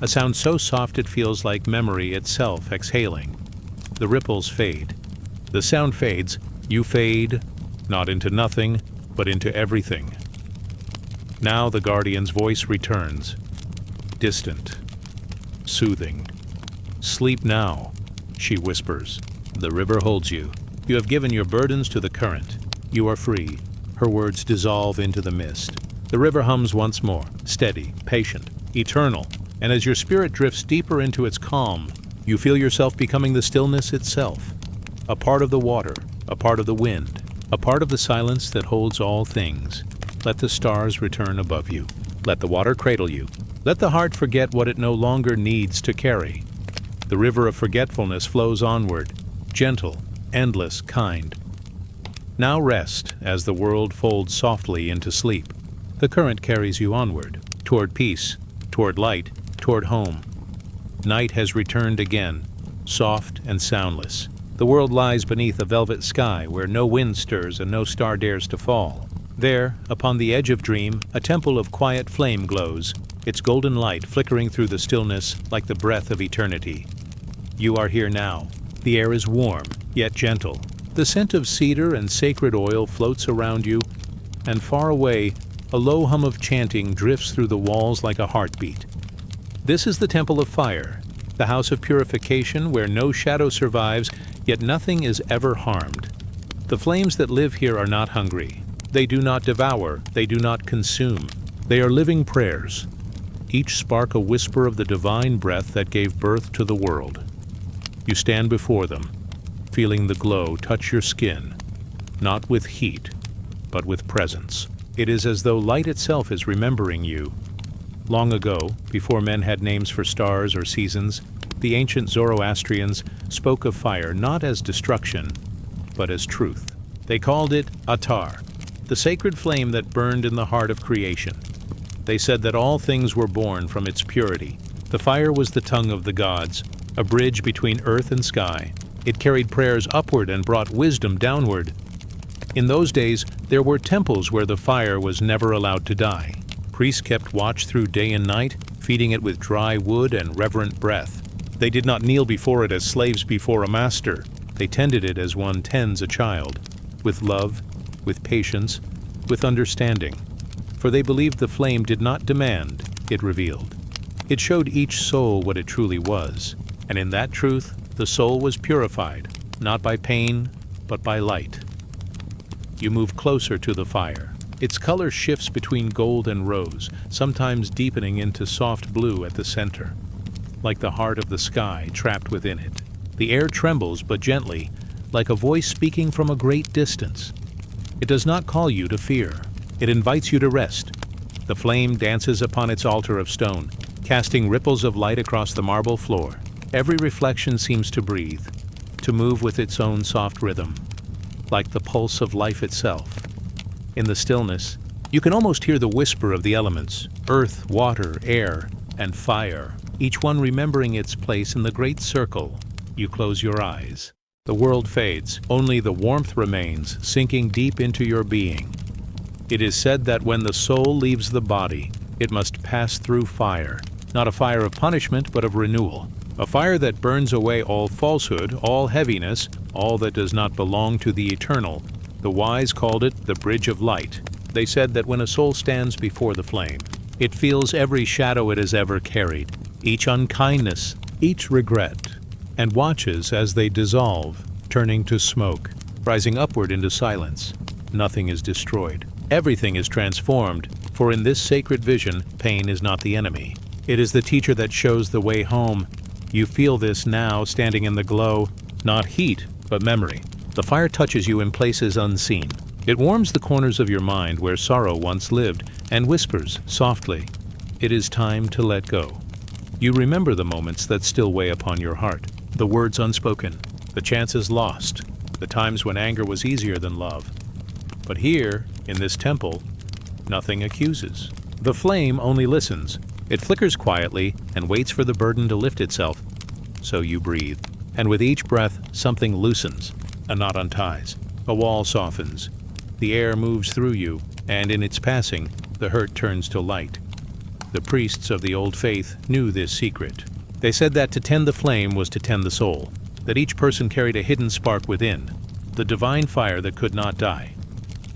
A sound so soft it feels like memory itself exhaling. The ripples fade. The sound fades. You fade, not into nothing, but into everything. Now the guardian's voice returns. Distant. Soothing. Sleep now, she whispers. The river holds you. You have given your burdens to the current. You are free. Her words dissolve into the mist. The river hums once more, steady, patient, eternal. And as your spirit drifts deeper into its calm, you feel yourself becoming the stillness itself, a part of the water, a part of the wind, a part of the silence that holds all things. Let the stars return above you. Let the water cradle you. Let the heart forget what it no longer needs to carry. The river of forgetfulness flows onward, gentle, endless, kind. Now rest as the world folds softly into sleep. The current carries you onward, toward peace, toward light, toward home. Night has returned again, soft and soundless. The world lies beneath a velvet sky where no wind stirs and no star dares to fall. There, upon the edge of dream, a temple of quiet flame glows, its golden light flickering through the stillness like the breath of eternity. You are here now. The air is warm, yet gentle. The scent of cedar and sacred oil floats around you, and far away, a low hum of chanting drifts through the walls like a heartbeat. This is the Temple of Fire, the house of purification where no shadow survives, yet nothing is ever harmed. The flames that live here are not hungry. They do not devour, they do not consume. They are living prayers, each spark a whisper of the divine breath that gave birth to the world. You stand before them, feeling the glow touch your skin, not with heat, but with presence. It is as though light itself is remembering you. Long ago, before men had names for stars or seasons, the ancient Zoroastrians spoke of fire not as destruction, but as truth. They called it Atar, the sacred flame that burned in the heart of creation. They said that all things were born from its purity. The fire was the tongue of the gods, a bridge between earth and sky. It carried prayers upward and brought wisdom downward. In those days, there were temples where the fire was never allowed to die. Priests kept watch through day and night, feeding it with dry wood and reverent breath. They did not kneel before it as slaves before a master. They tended it as one tends a child, with love, with patience, with understanding. For they believed the flame did not demand, it revealed. It showed each soul what it truly was, and in that truth, the soul was purified, not by pain, but by light. You move closer to the fire. Its color shifts between gold and rose, sometimes deepening into soft blue at the center, like the heart of the sky trapped within it. The air trembles, but gently, like a voice speaking from a great distance. It does not call you to fear. It invites you to rest. The flame dances upon its altar of stone, casting ripples of light across the marble floor. Every reflection seems to breathe, to move with its own soft rhythm, like the pulse of life itself. In the stillness, you can almost hear the whisper of the elements, earth, water, air, and fire, each one remembering its place in the great circle. You close your eyes. The world fades. Only the warmth remains, sinking deep into your being. It is said that when the soul leaves the body, it must pass through fire. Not a fire of punishment, but of renewal. A fire that burns away all falsehood, all heaviness, all that does not belong to the eternal. The wise called it the bridge of light. They said that when a soul stands before the flame, it feels every shadow it has ever carried, each unkindness, each regret, and watches as they dissolve, turning to smoke, rising upward into silence. Nothing is destroyed. Everything is transformed, for in this sacred vision, pain is not the enemy. It is the teacher that shows the way home. You feel this now, standing in the glow, not heat, but memory. The fire touches you in places unseen. It warms the corners of your mind where sorrow once lived and whispers softly, "It is time to let go." You remember the moments that still weigh upon your heart, the words unspoken, the chances lost, the times when anger was easier than love. But here, in this temple, nothing accuses. The flame only listens. It flickers quietly and waits for the burden to lift itself. So you breathe, and with each breath, something loosens. A knot unties. A wall softens. The air moves through you, and in its passing, the hurt turns to light. The priests of the old faith knew this secret. They said that to tend the flame was to tend the soul, that each person carried a hidden spark within, the divine fire that could not die.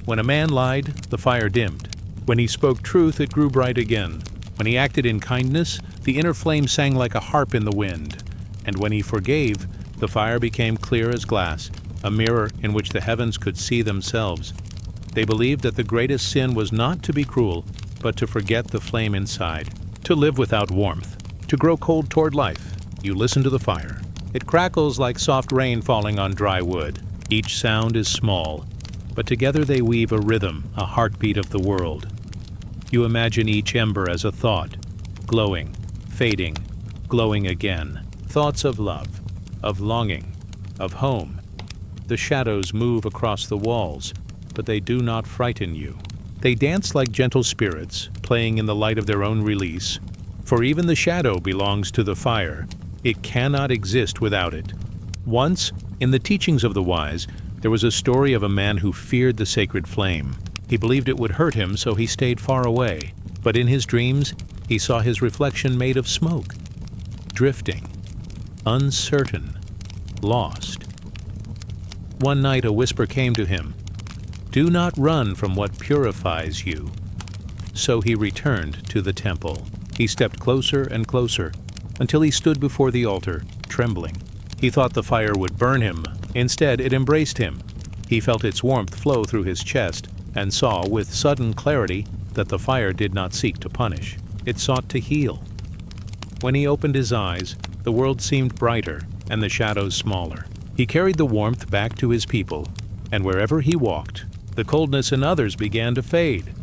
When a man lied, the fire dimmed. When he spoke truth, it grew bright again. When he acted in kindness, the inner flame sang like a harp in the wind. And when he forgave, the fire became clear as glass, a mirror in which the heavens could see themselves. They believed that the greatest sin was not to be cruel, but to forget the flame inside, to live without warmth, to grow cold toward life. You listen to the fire. It crackles like soft rain falling on dry wood. Each sound is small, but together they weave a rhythm, a heartbeat of the world. You imagine each ember as a thought, glowing, fading, glowing again. Thoughts of love, of longing, of home. The shadows move across the walls, but they do not frighten you. They dance like gentle spirits, playing in the light of their own release. For even the shadow belongs to the fire. It cannot exist without it. Once, in the teachings of the wise, there was a story of a man who feared the sacred flame. He believed it would hurt him, so he stayed far away. But in his dreams, he saw his reflection made of smoke, drifting, uncertain, lost. One night a whisper came to him, "Do not run from what purifies you." So he returned to the temple. He stepped closer and closer, until he stood before the altar, trembling. He thought the fire would burn him. Instead, it embraced him. He felt its warmth flow through his chest, and saw with sudden clarity that the fire did not seek to punish. It sought to heal. When he opened his eyes, the world seemed brighter and the shadows smaller. He carried the warmth back to his people, and wherever he walked, the coldness in others began to fade.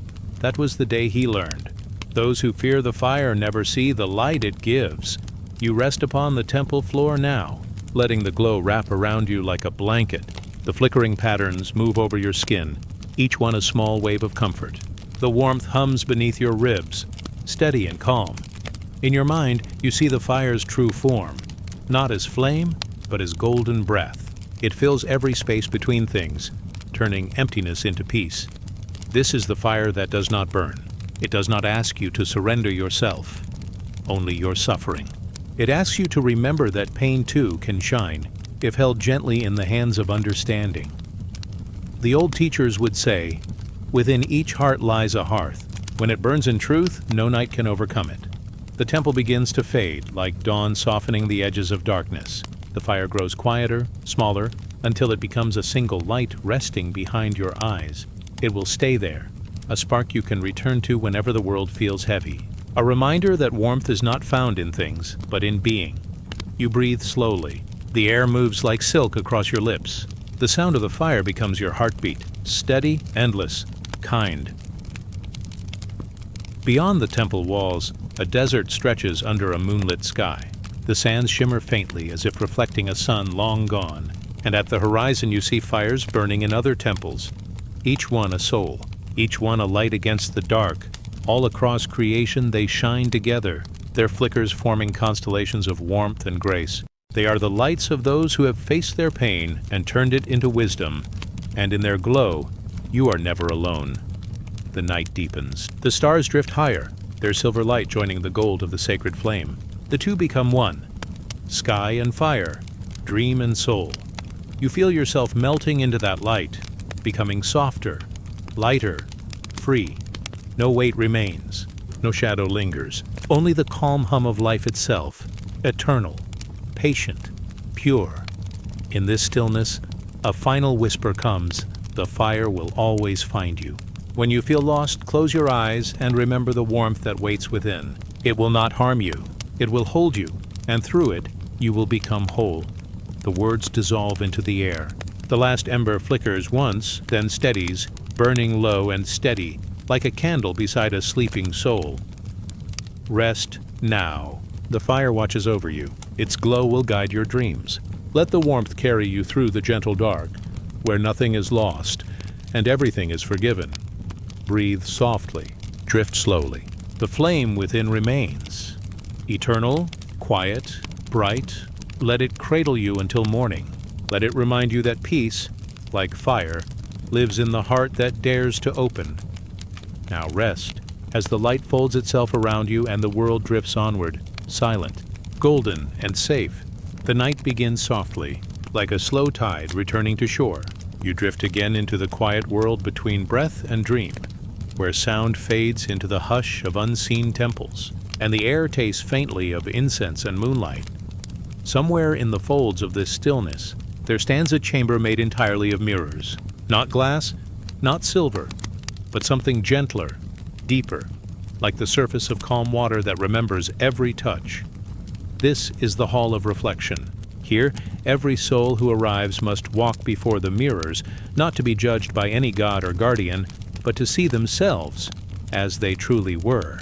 That was the day he learned. Those who fear the fire never see the light it gives. You rest upon the temple floor now, letting the glow wrap around you like a blanket. The flickering patterns move over your skin, each one a small wave of comfort. The warmth hums beneath your ribs, steady and calm. In your mind, you see the fire's true form, not as flame, but as golden breath. It fills every space between things, turning emptiness into peace. This is the fire that does not burn. It does not ask you to surrender yourself, only your suffering. It asks you to remember that pain too can shine, if held gently in the hands of understanding. The old teachers would say, "Within each heart lies a hearth. When it burns in truth, no night can overcome it." The temple begins to fade, like dawn softening the edges of darkness. The fire grows quieter, smaller, until it becomes a single light resting behind your eyes. It will stay there, a spark you can return to whenever the world feels heavy. A reminder that warmth is not found in things, but in being. You breathe slowly. The air moves like silk across your lips. The sound of the fire becomes your heartbeat, steady, endless, kind. Beyond the temple walls, a desert stretches under a moonlit sky. The sands shimmer faintly as if reflecting a sun long gone, and at the horizon you see fires burning in other temples, each one a soul, each one a light against the dark. All across creation they shine together, their flickers forming constellations of warmth and grace. They are the lights of those who have faced their pain and turned it into wisdom, and in their glow, you are never alone. The night deepens. The stars drift higher, their silver light joining the gold of the sacred flame. The two become one. Sky and fire, dream and soul. You feel yourself melting into that light, becoming softer, lighter, free. No weight remains, no shadow lingers. Only the calm hum of life itself, eternal, patient, pure. In this stillness, a final whisper comes, the fire will always find you. When you feel lost, close your eyes and remember the warmth that waits within. It will not harm you. It will hold you, and through it, you will become whole. The words dissolve into the air. The last ember flickers once, then steadies, burning low and steady, like a candle beside a sleeping soul. Rest now. The fire watches over you. Its glow will guide your dreams. Let the warmth carry you through the gentle dark, where nothing is lost and everything is forgiven. Breathe softly, drift slowly. The flame within remains. Eternal, quiet, bright. Let it cradle you until morning. Let it remind you that peace, like fire, lives in the heart that dares to open. Now rest, as the light folds itself around you and the world drifts onward, silent, golden, and safe. The night begins softly, like a slow tide returning to shore. You drift again into the quiet world between breath and dream, where sound fades into the hush of unseen temples, and the air tastes faintly of incense and moonlight. Somewhere in the folds of this stillness, there stands a chamber made entirely of mirrors. Not glass, not silver, but something gentler, deeper, like the surface of calm water that remembers every touch. This is the hall of reflection. Here, every soul who arrives must walk before the mirrors, not to be judged by any god or guardian, but to see themselves as they truly were.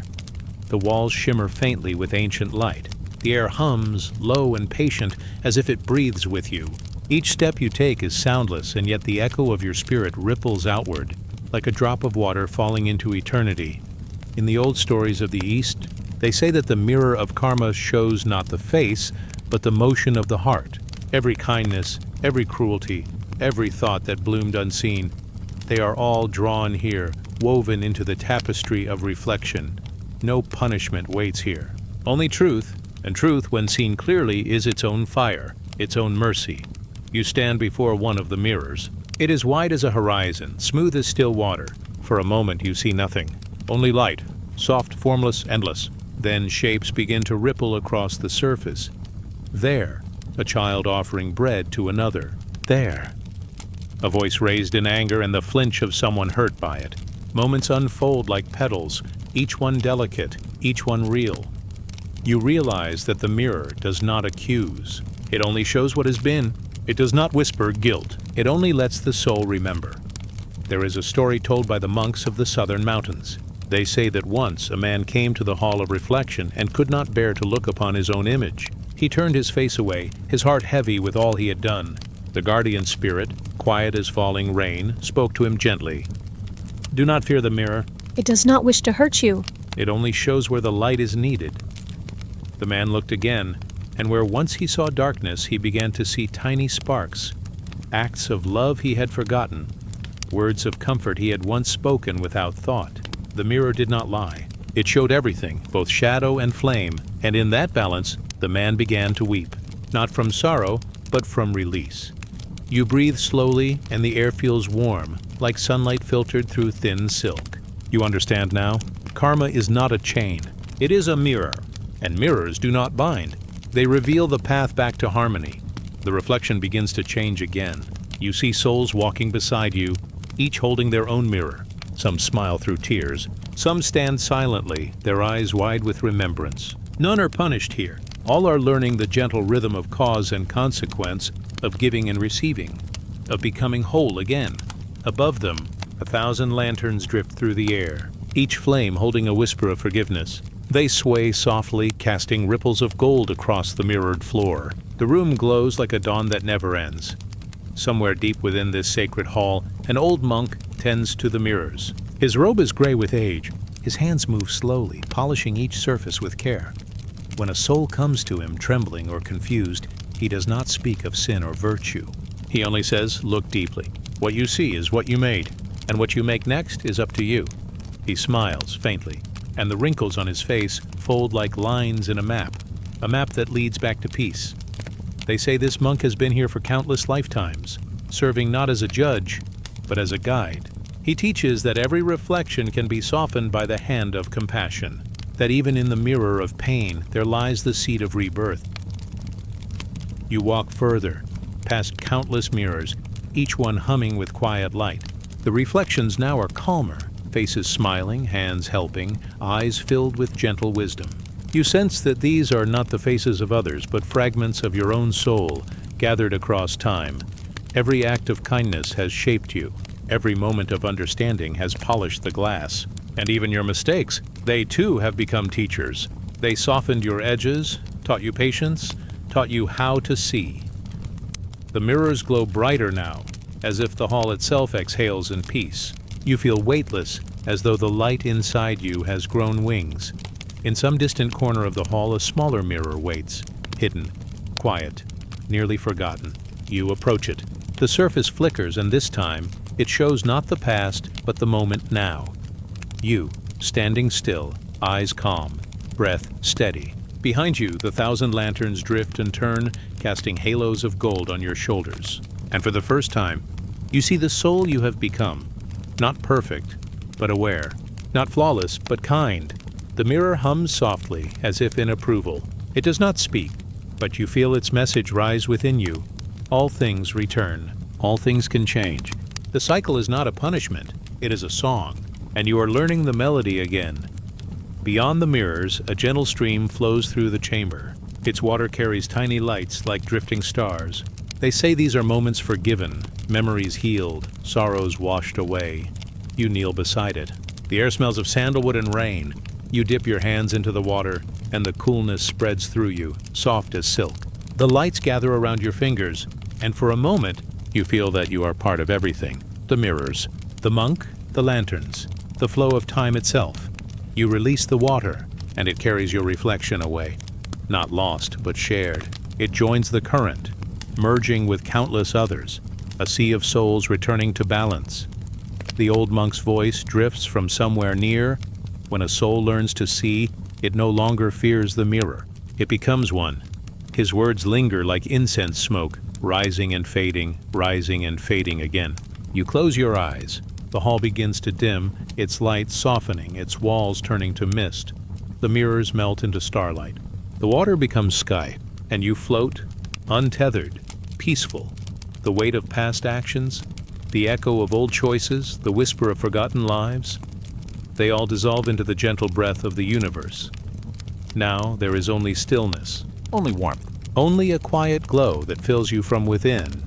The walls shimmer faintly with ancient light. The air hums, low and patient, as if it breathes with you. Each step you take is soundless, and yet the echo of your spirit ripples outward, like a drop of water falling into eternity. In the old stories of the East, they say that the mirror of karma shows not the face, but the motion of the heart. Every kindness, every cruelty, every thought that bloomed unseen, they are all drawn here, woven into the tapestry of reflection. No punishment waits here. Only truth, and truth, when seen clearly, is its own fire, its own mercy. You stand before one of the mirrors. It is wide as a horizon, smooth as still water. For a moment you see nothing, only light, soft, formless, endless. Then shapes begin to ripple across the surface. There, a child offering bread to another. There, a voice raised in anger and the flinch of someone hurt by it. Moments unfold like petals, each one delicate, each one real. You realize that the mirror does not accuse. It only shows what has been. It does not whisper guilt. It only lets the soul remember. There is a story told by the monks of the southern mountains. They say that once a man came to the hall of reflection and could not bear to look upon his own image. He turned his face away, his heart heavy with all he had done. The guardian spirit, quiet as falling rain, spoke to him gently. Do not fear the mirror. It does not wish to hurt you. It only shows where the light is needed. The man looked again, and where once he saw darkness, he began to see tiny sparks, acts of love he had forgotten, words of comfort he had once spoken without thought. The mirror did not lie. It showed everything, both shadow and flame, and in that balance, the man began to weep, not from sorrow, but from release. You breathe slowly, and the air feels warm, like sunlight filtered through thin silk. You understand now? Karma is not a chain. It is a mirror, and mirrors do not bind. They reveal the path back to harmony. The reflection begins to change again. You see souls walking beside you, each holding their own mirror. Some smile through tears. Some stand silently, their eyes wide with remembrance. None are punished here. All are learning the gentle rhythm of cause and consequence, of giving and receiving, of becoming whole again. Above them, 1,000 lanterns drift through the air, each flame holding a whisper of forgiveness. They sway softly, casting ripples of gold across the mirrored floor. The room glows like a dawn that never ends. Somewhere deep within this sacred hall, an old monk tends to the mirrors. His robe is gray with age. His hands move slowly, polishing each surface with care. When a soul comes to him trembling or confused, he does not speak of sin or virtue. He only says, look deeply. What you see is what you made, and what you make next is up to you. He smiles faintly, and the wrinkles on his face fold like lines in a map that leads back to peace. They say this monk has been here for countless lifetimes, serving not as a judge, but as a guide. He teaches that every reflection can be softened by the hand of compassion, that even in the mirror of pain there lies the seed of rebirth. You walk further, past countless mirrors, each one humming with quiet light. The reflections now are calmer, faces smiling, hands helping, eyes filled with gentle wisdom. You sense that these are not the faces of others, but fragments of your own soul, gathered across time. Every act of kindness has shaped you. Every moment of understanding has polished the glass. And even your mistakes, they too have become teachers. They softened your edges, taught you patience, taught you how to see. The mirrors glow brighter now, as if the hall itself exhales in peace. You feel weightless, as though the light inside you has grown wings. In some distant corner of the hall, a smaller mirror waits, hidden, quiet, nearly forgotten. You approach it. The surface flickers, and this time, it shows not the past, but the moment now. You, standing still, eyes calm, breath steady. Behind you, the 1,000 lanterns drift and turn, casting halos of gold on your shoulders. And for the first time, you see the soul you have become. Not perfect, but aware. Not flawless, but kind. The mirror hums softly, as if in approval. It does not speak, but you feel its message rise within you. All things return. All things can change. The cycle is not a punishment, it is a song, and you are learning the melody again. Beyond the mirrors, a gentle stream flows through the chamber. Its water carries tiny lights like drifting stars. They say these are moments forgiven, memories healed, sorrows washed away. You kneel beside it. The air smells of sandalwood and rain. You dip your hands into the water, and the coolness spreads through you, soft as silk. The lights gather around your fingers, and for a moment, you feel that you are part of everything. The mirrors, the monk, the lanterns, the flow of time itself. You release the water, and it carries your reflection away. Not lost, but shared. It joins the current, merging with countless others, a sea of souls returning to balance. The old monk's voice drifts from somewhere near. When a soul learns to see, it no longer fears the mirror. It becomes one. His words linger like incense smoke, rising and fading again. You close your eyes. The hall begins to dim, its light softening, its walls turning to mist. The mirrors melt into starlight. The water becomes sky, and you float, untethered, peaceful. The weight of past actions, the echo of old choices, the whisper of forgotten lives, they all dissolve into the gentle breath of the universe. Now there is only stillness, only warmth, only a quiet glow that fills you from within.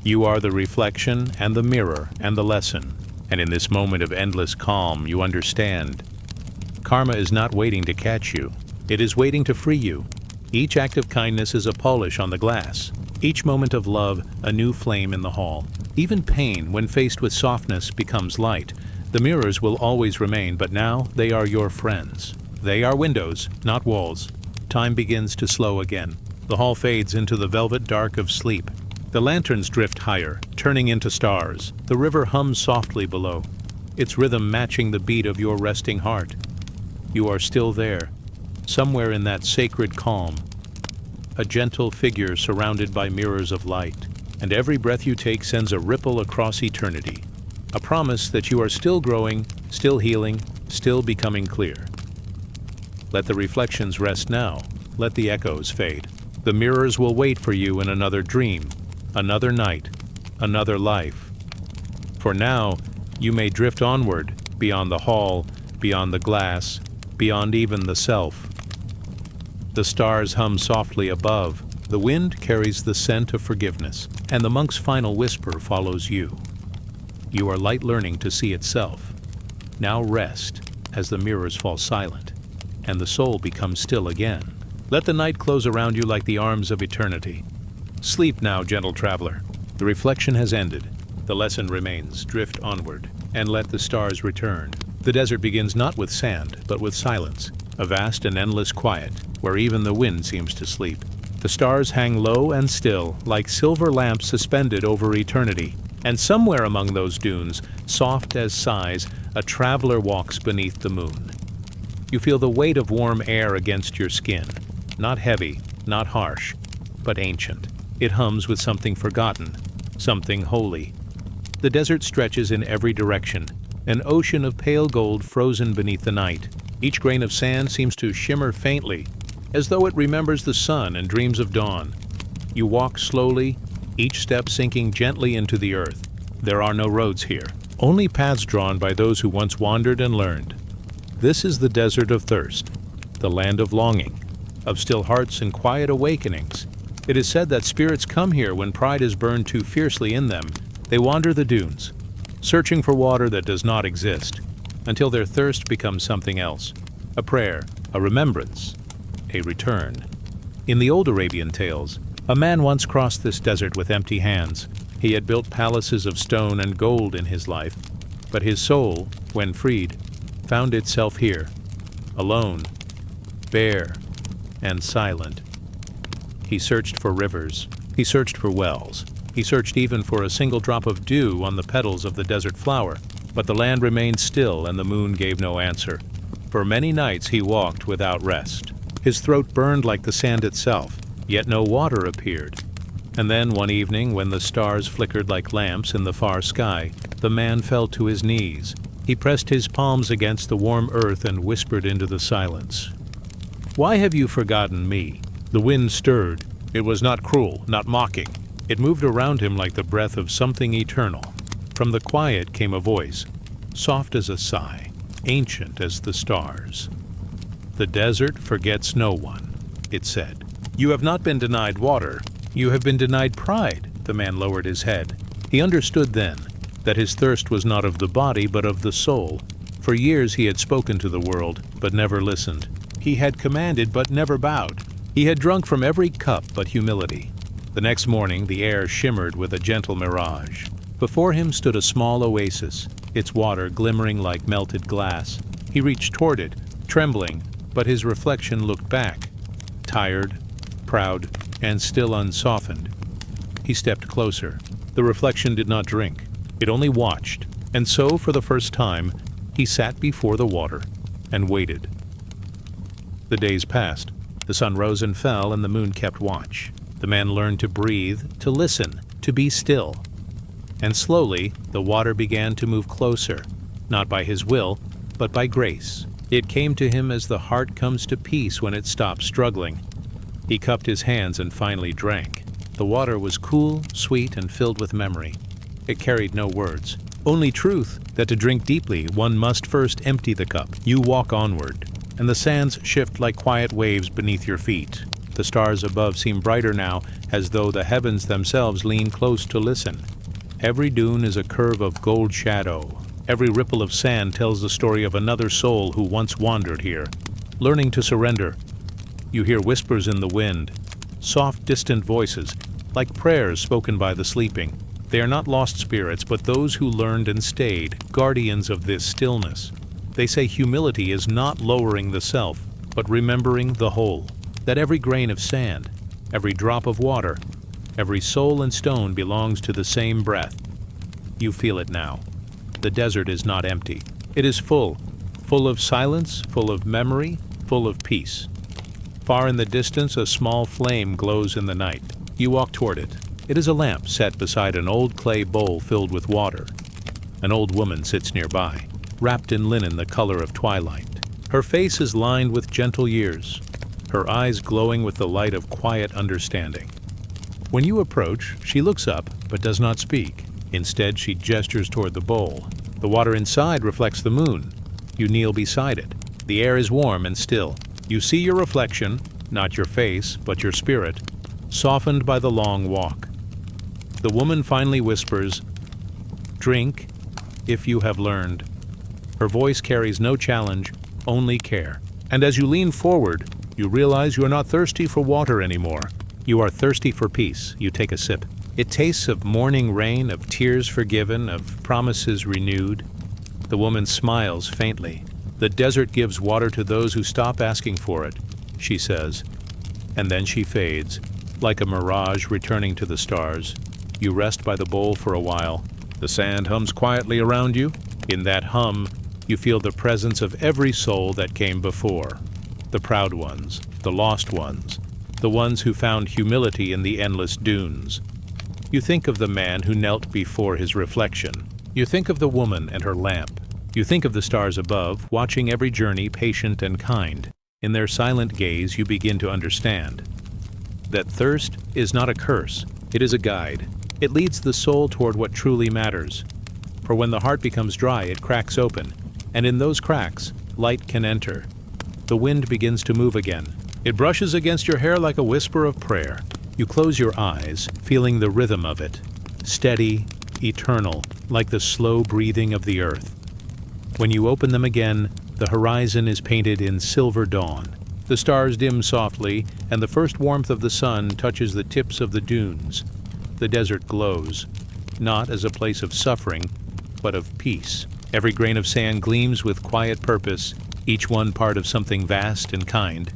You are the reflection and the mirror and the lesson, and in this moment of endless calm you understand. Karma is not waiting to catch you. It is waiting to free you. Each act of kindness is a polish on the glass. Each moment of love, a new flame in the hall. Even pain, when faced with softness, becomes light. The mirrors will always remain, but now they are your friends. They are windows, not walls. Time begins to slow again. The hall fades into the velvet dark of sleep. The lanterns drift higher, turning into stars. The river hums softly below, its rhythm matching the beat of your resting heart. You are still there, somewhere in that sacred calm. A gentle figure surrounded by mirrors of light, and every breath you take sends a ripple across eternity. A promise that you are still growing, still healing, still becoming clear. Let the reflections rest now. Let the echoes fade. The mirrors will wait for you in another dream, another night, another life. For now, you may drift onward, beyond the hall, beyond the glass, beyond even the self. The stars hum softly above. The wind carries the scent of forgiveness, and the monk's final whisper follows you. You are light learning to see itself. Now rest, as the mirrors fall silent, and the soul becomes still again. Let the night close around you like the arms of eternity. Sleep now, gentle traveler. The reflection has ended. The lesson remains. Drift onward, and let the stars return. The desert begins not with sand, but with silence. a vast and endless quiet, where even the wind seems to sleep. The stars hang low and still, like silver lamps suspended over eternity. And somewhere among those dunes, soft as sighs, a traveler walks beneath the moon. You feel the weight of warm air against your skin, not heavy, not harsh, but ancient. It hums with something forgotten, something holy. The desert stretches in every direction, an ocean of pale gold frozen beneath the night. Each grain of sand seems to shimmer faintly, as though it remembers the sun and dreams of dawn. You walk slowly, each step sinking gently into the earth. There are no roads here, only paths drawn by those who once wandered and learned. This is the desert of thirst, the land of longing, of still hearts and quiet awakenings. It is said that spirits come here when pride is burned too fiercely in them. They wander the dunes, searching for water that does not exist, until their thirst becomes something else, a prayer, a remembrance, a return. In the old Arabian tales, a man once crossed this desert with empty hands. He had built palaces of stone and gold in his life, but his soul, when freed, found itself here, alone, bare, and silent. He searched for rivers, he searched for wells, he searched even for a single drop of dew on the petals of the desert flower, but the land remained still and the moon gave no answer. For many nights he walked without rest. His throat burned like the sand itself, yet no water appeared. And then one evening, when the stars flickered like lamps in the far sky, the man fell to his knees. He pressed his palms against the warm earth and whispered into the silence, "Why have you forgotten me?" The wind stirred. It was not cruel, not mocking. It moved around him like the breath of something eternal. From the quiet came a voice, soft as a sigh, ancient as the stars. "The desert forgets no one," it said. "You have not been denied water. You have been denied pride." The man lowered his head. He understood then that his thirst was not of the body but of the soul. For years he had spoken to the world, but never listened. He had commanded but never bowed. He had drunk from every cup but humility. The next morning the air shimmered with a gentle mirage. Before him stood a small oasis, its water glimmering like melted glass. He reached toward it, trembling, but his reflection looked back, tired, proud, and still unsoftened. He stepped closer. The reflection did not drink. It only watched, and so, for the first time, he sat before the water and waited. The days passed. The sun rose and fell, and the moon kept watch. The man learned to breathe, to listen, to be still. And slowly, the water began to move closer, not by his will, but by grace. It came to him as the heart comes to peace when it stops struggling. He cupped his hands and finally drank. The water was cool, sweet, and filled with memory. It carried no words, only truth, that to drink deeply, one must first empty the cup. You walk onward, and the sands shift like quiet waves beneath your feet. The stars above seem brighter now, as though the heavens themselves lean close to listen. Every dune is a curve of gold shadow. Every ripple of sand tells the story of another soul who once wandered here, learning to surrender. You hear whispers in the wind, soft, distant voices, like prayers spoken by the sleeping. They are not lost spirits, but those who learned and stayed, guardians of this stillness. They say humility is not lowering the self, but remembering the whole. That every grain of sand, every drop of water, every soul and stone belongs to the same breath. You feel it now. The desert is not empty. It is full of silence, full of memory, full of peace. Far in the distance, a small flame glows in the night. You walk toward it. It is a lamp set beside an old clay bowl filled with water. An old woman sits nearby, wrapped in linen the color of twilight. Her face is lined with gentle years, her eyes glowing with the light of quiet understanding. When you approach, she looks up but does not speak. Instead, she gestures toward the bowl. The water inside reflects the moon. You kneel beside it. The air is warm and still. You see your reflection, not your face, but your spirit, softened by the long walk. The woman finally whispers, "Drink, if you have learned." Her voice carries no challenge, only care. And as you lean forward, you realize you are not thirsty for water anymore. You are thirsty for peace. You take a sip. It tastes of morning rain, of tears forgiven, of promises renewed. The woman smiles faintly. The desert gives water to those who stop asking for it, she says. And then she fades, like a mirage returning to the stars. You rest by the bowl for a while. The sand hums quietly around you. In that hum, you feel the presence of every soul that came before. The proud ones, the lost ones, the ones who found humility in the endless dunes. You think of the man who knelt before his reflection. You think of the woman and her lamp. You think of the stars above, watching every journey patient and kind. In their silent gaze, you begin to understand that thirst is not a curse, it is a guide. It leads the soul toward what truly matters. For when the heart becomes dry, it cracks open, and in those cracks, light can enter. The wind begins to move again. It brushes against your hair like a whisper of prayer. You close your eyes, feeling the rhythm of it, steady, eternal, like the slow breathing of the earth. When you open them again, the horizon is painted in silver dawn. The stars dim softly, and the first warmth of the sun touches the tips of the dunes. The desert glows, not as a place of suffering, but of peace. Every grain of sand gleams with quiet purpose, each one part of something vast and kind.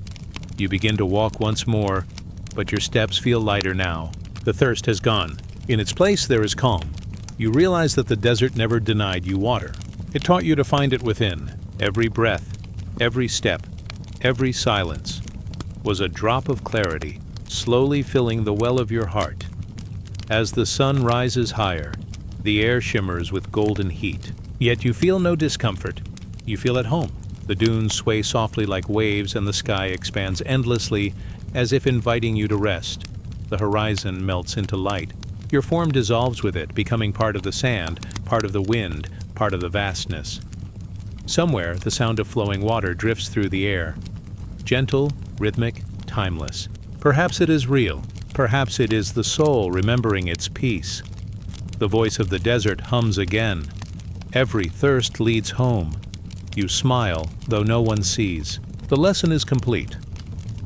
You begin to walk once more, but your steps feel lighter now. The thirst has gone. In its place, there is calm. You realize that the desert never denied you water. It taught you to find it within. Every breath, every step, every silence was a drop of clarity, slowly filling the well of your heart. As the sun rises higher, the air shimmers with golden heat. Yet you feel no discomfort. You feel at home. The dunes sway softly like waves, and the sky expands endlessly, as if inviting you to rest. The horizon melts into light. Your form dissolves with it, becoming part of the sand, part of the wind, part of the vastness. Somewhere, the sound of flowing water drifts through the air. Gentle, rhythmic, timeless. Perhaps it is real. Perhaps it is the soul remembering its peace. The voice of the desert hums again. Every thirst leads home. You smile, though no one sees. The lesson is complete.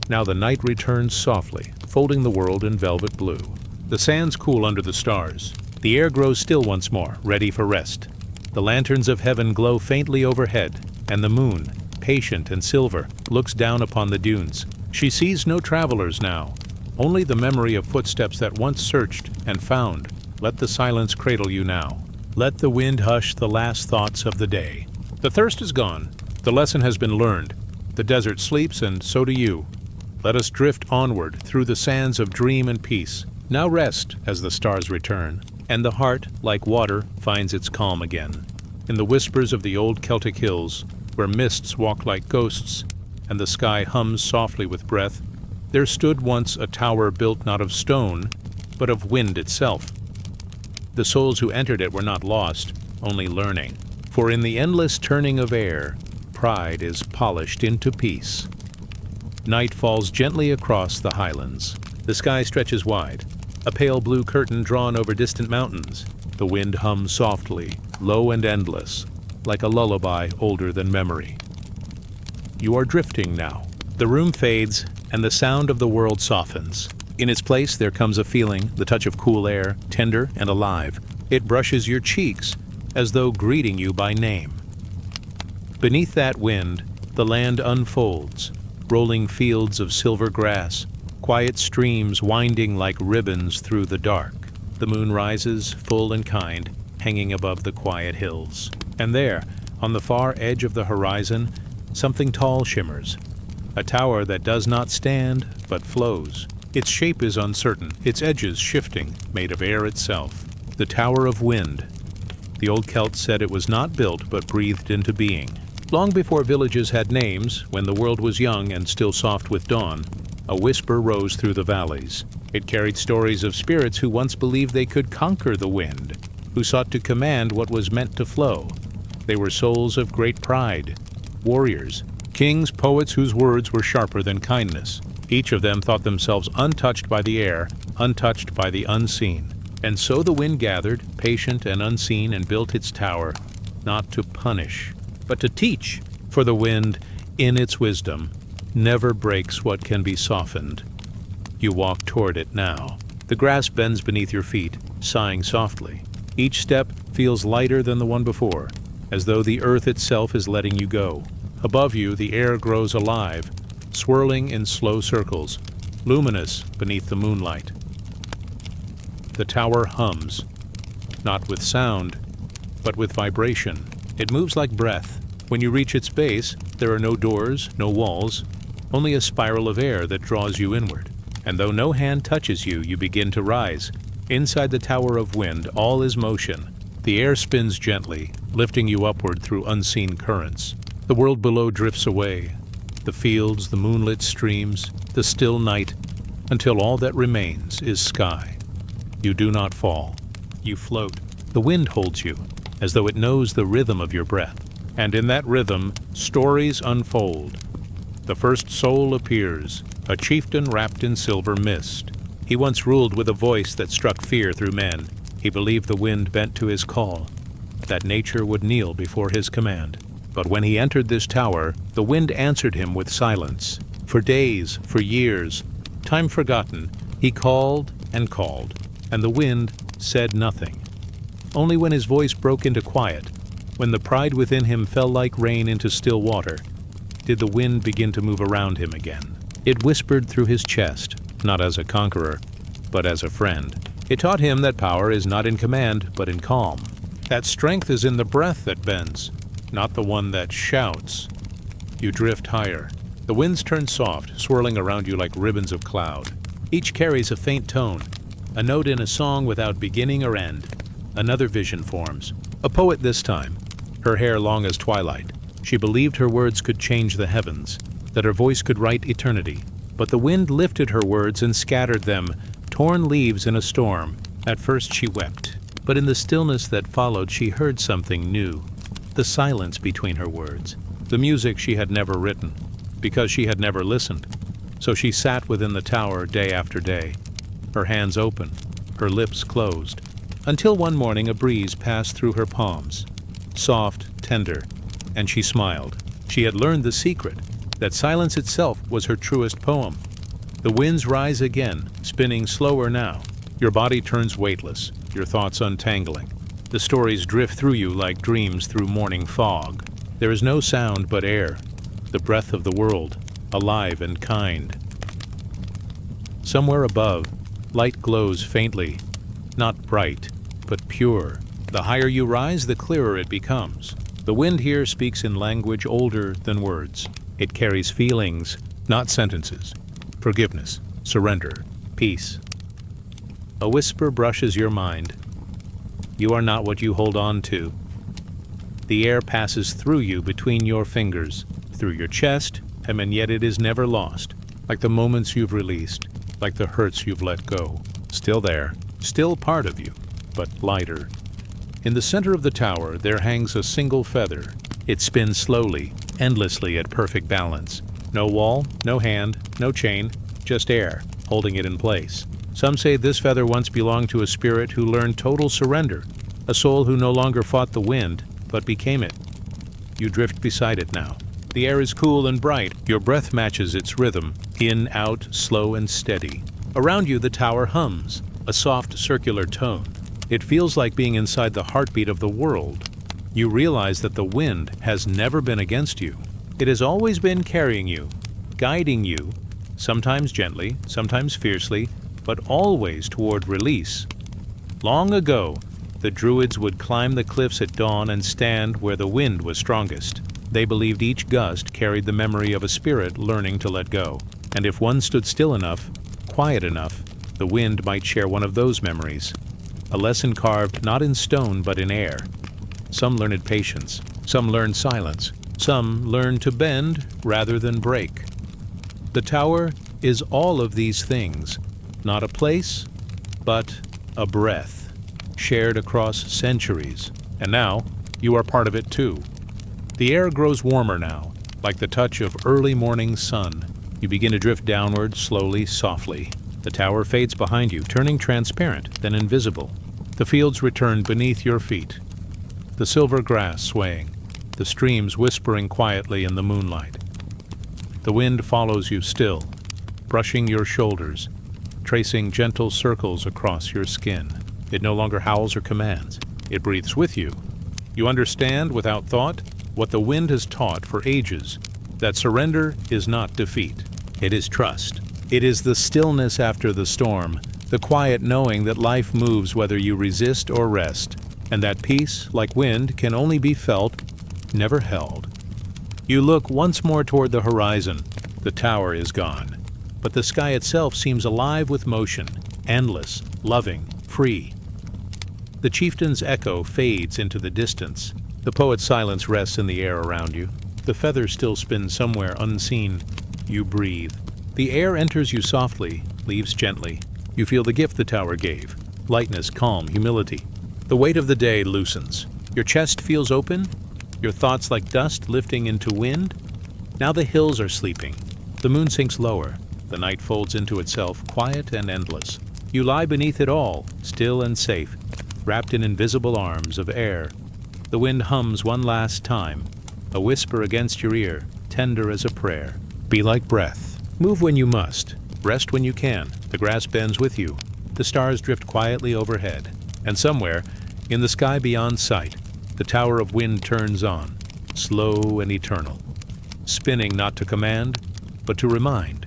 Now the night returns softly, folding the world in velvet blue. The sands cool under the stars. The air grows still once more, ready for rest. The lanterns of heaven glow faintly overhead, and the moon, patient and silver, looks down upon the dunes. She sees no travelers now, only the memory of footsteps that once searched and found. Let the silence cradle you now. Let the wind hush the last thoughts of the day. The thirst is gone. The lesson has been learned. The desert sleeps, and so do you. Let us drift onward through the sands of dream and peace. Now rest as the stars return, and the heart, like water, finds its calm again. In the whispers of the old Celtic hills, where mists walk like ghosts, and the sky hums softly with breath, there stood once a tower built not of stone, but of wind itself. The souls who entered it were not lost, only learning. For in the endless turning of air, pride is polished into peace. Night falls gently across the highlands. The sky stretches wide, a pale blue curtain drawn over distant mountains. The wind hums softly, low and endless, like a lullaby older than memory. You are drifting now. The room fades, and the sound of the world softens. In its place there comes a feeling, the touch of cool air, tender and alive. It brushes your cheeks, as though greeting you by name. Beneath that wind, the land unfolds, rolling fields of silver grass, quiet streams winding like ribbons through the dark. The moon rises, full and kind, hanging above the quiet hills. And there, on the far edge of the horizon, something tall shimmers. A tower that does not stand, but flows. Its shape is uncertain, its edges shifting, made of air itself. The Tower of Wind. The old Celts said it was not built, but breathed into being. Long before villages had names, when the world was young and still soft with dawn, a whisper rose through the valleys. It carried stories of spirits who once believed they could conquer the wind, who sought to command what was meant to flow. They were souls of great pride, warriors, kings, poets whose words were sharper than kindness. Each of them thought themselves untouched by the air, untouched by the unseen. And so the wind gathered, patient and unseen, and built its tower, not to punish, but to teach. For the wind, in its wisdom, never breaks what can be softened. You walk toward it now. The grass bends beneath your feet, sighing softly. Each step feels lighter than the one before, as though the earth itself is letting you go. Above you, the air grows alive, swirling in slow circles, luminous beneath the moonlight. The tower hums, not with sound, but with vibration. It moves like breath. When you reach its base, there are no doors, no walls, only a spiral of air that draws you inward. And though no hand touches you, you begin to rise. Inside the tower of wind, all is motion. The air spins gently, lifting you upward through unseen currents. The world below drifts away. The fields, the moonlit streams, the still night, until all that remains is sky. You do not fall. You float. The wind holds you, as though it knows the rhythm of your breath. And in that rhythm, stories unfold. The first soul appears, a chieftain wrapped in silver mist. He once ruled with a voice that struck fear through men. He believed the wind bent to his call, that nature would kneel before his command. But when he entered this tower, the wind answered him with silence. For days, for years, time forgotten, he called, and the wind said nothing. Only when his voice broke into quiet, when the pride within him fell like rain into still water, did the wind begin to move around him again. It whispered through his chest, not as a conqueror, but as a friend. It taught him that power is not in command, but in calm. That strength is in the breath that bends, not the one that shouts. You drift higher. The winds turn soft, swirling around you like ribbons of cloud. Each carries a faint tone, a note in a song without beginning or end. Another vision forms. A poet this time, her hair long as twilight. She believed her words could change the heavens, that her voice could write eternity. But the wind lifted her words and scattered them, torn leaves in a storm. At first she wept, but in the stillness that followed she heard something new. The silence between her words, the music she had never written, because she had never listened. So she sat within the tower day after day, her hands open, her lips closed, until one morning a breeze passed through her palms, soft, tender, and she smiled. She had learned the secret, that silence itself was her truest poem. The winds rise again, spinning slower now. Your body turns weightless, your thoughts untangling. The stories drift through you like dreams through morning fog. There is no sound but air, the breath of the world, alive and kind. Somewhere above, light glows faintly, not bright, but pure. The higher you rise, the clearer it becomes. The wind here speaks in language older than words. It carries feelings, not sentences. Forgiveness, surrender, peace. A whisper brushes your mind. You are not what you hold on to. The air passes through you between your fingers, through your chest, and yet it is never lost, like the moments you've released, like the hurts you've let go. Still there, still part of you, but lighter. In the center of the tower, there hangs a single feather. It spins slowly, endlessly at perfect balance. No wall, no hand, no chain, just air, holding it in place. Some say this feather once belonged to a spirit who learned total surrender, a soul who no longer fought the wind, but became it. You drift beside it now. The air is cool and bright. Your breath matches its rhythm, in, out, slow and steady. Around you, the tower hums, a soft circular tone. It feels like being inside the heartbeat of the world. You realize that the wind has never been against you. It has always been carrying you, guiding you, sometimes gently, sometimes fiercely, but always toward release. Long ago, the Druids would climb the cliffs at dawn and stand where the wind was strongest. They believed each gust carried the memory of a spirit learning to let go. And if one stood still enough, quiet enough, the wind might share one of those memories. A lesson carved not in stone but in air. Some learned patience, some learned silence, some learned to bend rather than break. The tower is all of these things, not a place, but a breath, shared across centuries. And now, you are part of it too. The air grows warmer now, like the touch of early morning sun. You begin to drift downward, slowly, softly. The tower fades behind you, turning transparent, then invisible. The fields return beneath your feet, the silver grass swaying, the streams whispering quietly in the moonlight. The wind follows you still, brushing your shoulders, tracing gentle circles across your skin. It no longer howls or commands. It breathes with you. You understand without thought, what the wind has taught for ages, that surrender is not defeat. It is trust. It is the stillness after the storm, the quiet knowing that life moves whether you resist or rest, and that peace, like wind, can only be felt, never held. You look once more toward the horizon. The tower is gone, but the sky itself seems alive with motion, endless, loving, free. The chieftain's echo fades into the distance. The poet's silence rests in the air around you. The feather still spins somewhere unseen. You breathe. The air enters you softly, leaves gently. You feel the gift the tower gave: lightness, calm, humility. The weight of the day loosens. Your chest feels open, your thoughts like dust lifting into wind. Now the hills are sleeping. The moon sinks lower. The night folds into itself, quiet and endless. You lie beneath it all, still and safe, wrapped in invisible arms of air. The wind hums one last time, a whisper against your ear, tender as a prayer. Be like breath. Move when you must. Rest when you can. The grass bends with you. The stars drift quietly overhead. And somewhere, in the sky beyond sight, the tower of wind turns on, slow and eternal, spinning not to command, but to remind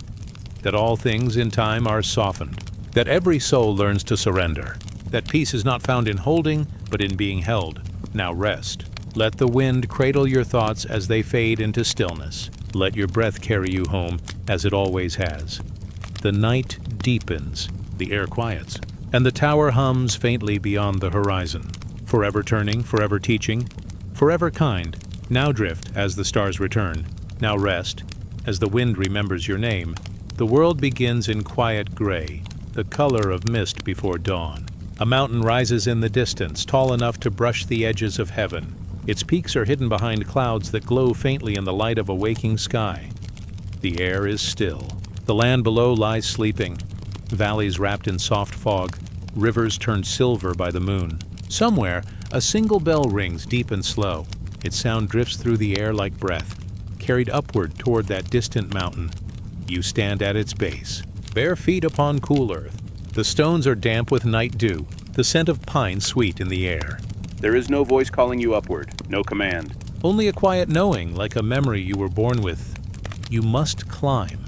that all things in time are softened, that every soul learns to surrender, that peace is not found in holding, but in being held. Now rest. Let the wind cradle your thoughts as they fade into stillness. Let your breath carry you home, as it always has. The night deepens, the air quiets, and the tower hums faintly beyond the horizon. Forever turning, forever teaching, forever kind. Now drift as the stars return. Now rest as the wind remembers your name. The world begins in quiet gray, the color of mist before dawn. A mountain rises in the distance, tall enough to brush the edges of heaven. Its peaks are hidden behind clouds that glow faintly in the light of a waking sky. The air is still. The land below lies sleeping. Valleys wrapped in soft fog, rivers turned silver by the moon. Somewhere, a single bell rings deep and slow. Its sound drifts through the air like breath, carried upward toward that distant mountain. You stand at its base, bare feet upon cool earth. The stones are damp with night dew, the scent of pine sweet in the air. There is no voice calling you upward, no command. Only a quiet knowing, like a memory you were born with. You must climb.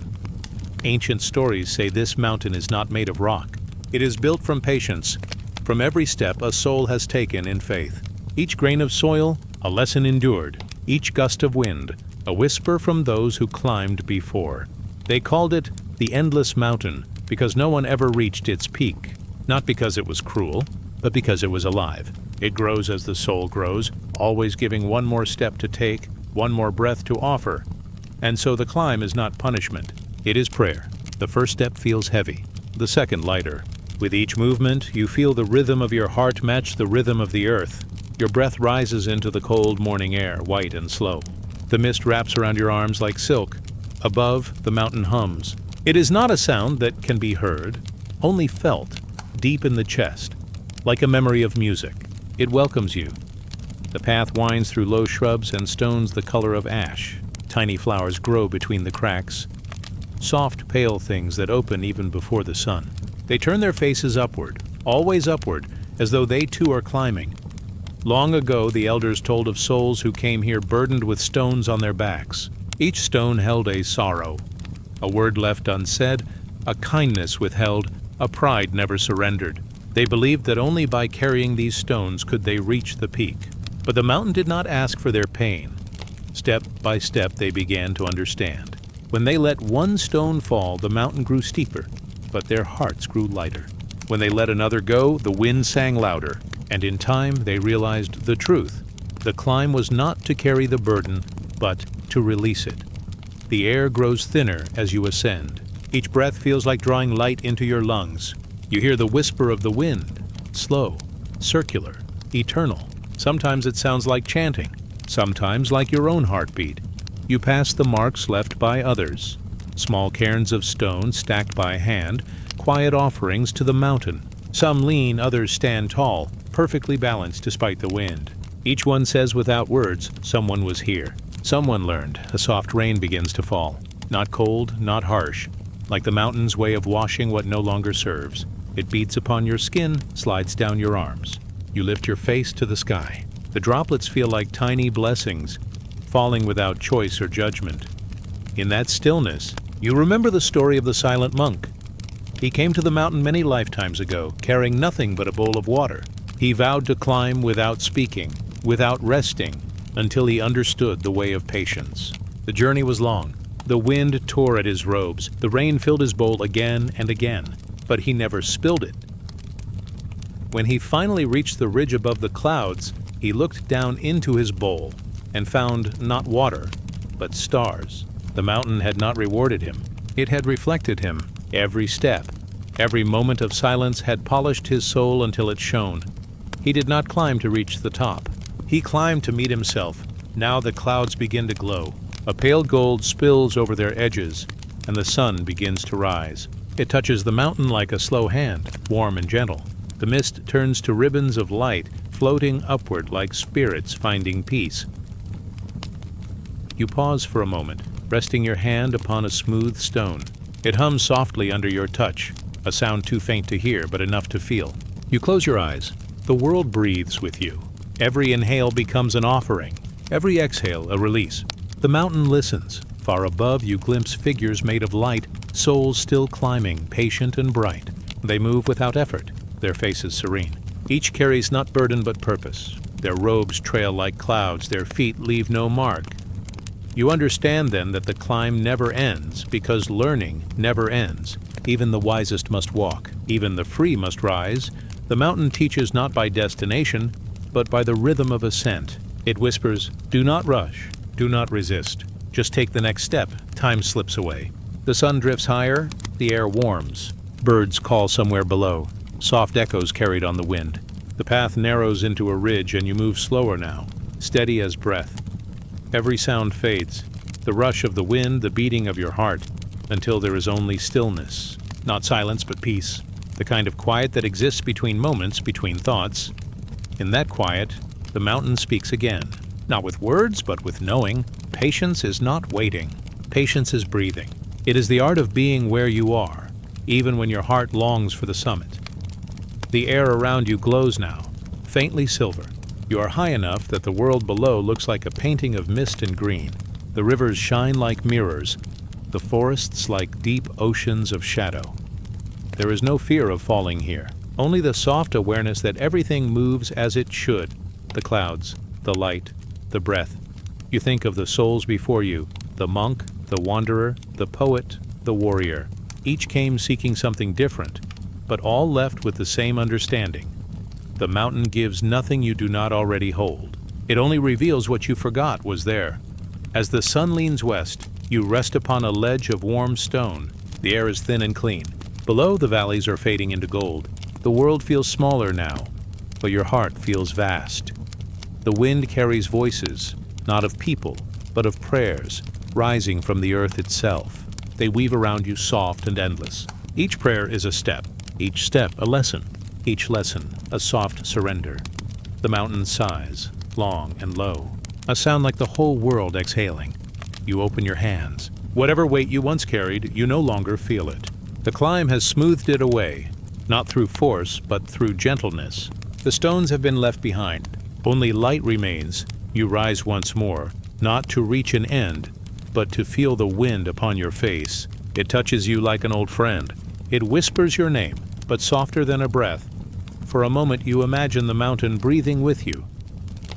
Ancient stories say this mountain is not made of rock. It is built from patience, from every step a soul has taken in faith. Each grain of soil, a lesson endured. Each gust of wind, a whisper from those who climbed before. They called it the Endless Mountain because no one ever reached its peak. Not because it was cruel, but because it was alive. It grows as the soul grows, always giving one more step to take, one more breath to offer. And so the climb is not punishment. It is prayer. The first step feels heavy, the second lighter. With each movement, you feel the rhythm of your heart match the rhythm of the earth. Your breath rises into the cold morning air, white and slow. The mist wraps around your arms like silk. Above, the mountain hums. It is not a sound that can be heard, only felt, deep in the chest, like a memory of music. It welcomes you. The path winds through low shrubs and stones the color of ash. Tiny flowers grow between the cracks, soft, pale things that open even before the sun. They turn their faces upward, always upward, as though they too are climbing. Long ago, the elders told of souls who came here burdened with stones on their backs. Each stone held a sorrow, a word left unsaid, a kindness withheld, a pride never surrendered. They believed that only by carrying these stones could they reach the peak. But the mountain did not ask for their pain. Step by step, they began to understand. When they let one stone fall, the mountain grew steeper, but their hearts grew lighter. When they let another go, the wind sang louder, and in time they realized the truth. The climb was not to carry the burden, but to release it. The air grows thinner as you ascend. Each breath feels like drawing light into your lungs. You hear the whisper of the wind, slow, circular, eternal. Sometimes it sounds like chanting, sometimes like your own heartbeat. You pass the marks left by others, small cairns of stone stacked by hand, quiet offerings to the mountain. Some lean, others stand tall, perfectly balanced despite the wind. Each one says without words, someone was here. Someone learned. A soft rain begins to fall. Not cold, not harsh. Like the mountain's way of washing what no longer serves. It beats upon your skin, slides down your arms. You lift your face to the sky. The droplets feel like tiny blessings. falling without choice or judgment. In that stillness, you remember the story of the silent monk. He came to the mountain many lifetimes ago, carrying nothing but a bowl of water. He vowed to climb without speaking, without resting, until he understood the way of patience. The journey was long. The wind tore at his robes. The rain filled his bowl again and again, but he never spilled it. When he finally reached the ridge above the clouds, he looked down into his bowl and found not water, but stars. The mountain had not rewarded him. It had reflected him. Every step, every moment of silence had polished his soul until it shone. He did not climb to reach the top. He climbed to meet himself. Now the clouds begin to glow. A pale gold spills over their edges, and the sun begins to rise. It touches the mountain like a slow hand, warm and gentle. The mist turns to ribbons of light, floating upward like spirits finding peace. You pause for a moment, resting your hand upon a smooth stone. It hums softly under your touch, a sound too faint to hear but enough to feel. You close your eyes. The world breathes with you. Every inhale becomes an offering, every exhale a release. The mountain listens. Far above you glimpse figures made of light, souls still climbing, patient and bright. They move without effort, their faces serene. Each carries not burden but purpose. Their robes trail like clouds, their feet leave no mark. You understand then that the climb never ends, because learning never ends. Even the wisest must walk, even the free must rise. The mountain teaches not by destination, but by the rhythm of ascent. It whispers, do not rush, do not resist. Just take the next step. Time slips away. The sun drifts higher, the air warms. Birds call somewhere below, soft echoes carried on the wind. The path narrows into a ridge and you move slower now, steady as breath. Every sound fades, the rush of the wind, the beating of your heart, until there is only stillness. Not silence, but peace. The kind of quiet that exists between moments, between thoughts. In that quiet, the mountain speaks again. Not with words, but with knowing. Patience is not waiting. Patience is breathing. It is the art of being where you are, even when your heart longs for the summit. The air around you glows now, faintly silver. You are high enough that the world below looks like a painting of mist and green. The rivers shine like mirrors, the forests like deep oceans of shadow. There is no fear of falling here, only the soft awareness that everything moves as it should. The clouds, the light, the breath. You think of the souls before you, the monk, the wanderer, the poet, the warrior. Each came seeking something different, but all left with the same understanding. The mountain gives nothing you do not already hold. It only reveals what you forgot was there. As the sun leans west, you rest upon a ledge of warm stone. The air is thin and clean. Below, the valleys are fading into gold. The world feels smaller now, but your heart feels vast. The wind carries voices, not of people, but of prayers, rising from the earth itself. They weave around you soft and endless. Each prayer is a step, each step a lesson. Each lesson, a soft surrender. The mountain sighs, long and low, a sound like the whole world exhaling. You open your hands. Whatever weight you once carried, you no longer feel it. The climb has smoothed it away, not through force, but through gentleness. The stones have been left behind. Only light remains. You rise once more, not to reach an end, but to feel the wind upon your face. It touches you like an old friend. It whispers your name, but softer than a breath. For a moment you imagine the mountain breathing with you,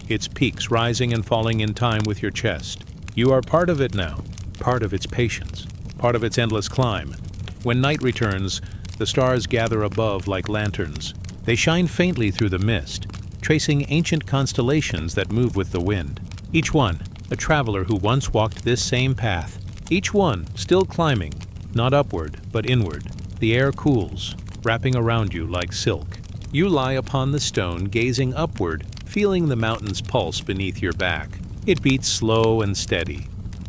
its peaks rising and falling in time with your chest. You are part of it now, part of its patience, part of its endless climb. When night returns, the stars gather above like lanterns. They shine faintly through the mist, tracing ancient constellations that move with the wind. Each one, a traveler who once walked this same path. Each one, still climbing, not upward, but inward. The air cools, wrapping around you like silk. You lie upon the stone, gazing upward, feeling the mountain's pulse beneath your back. It beats slow and steady.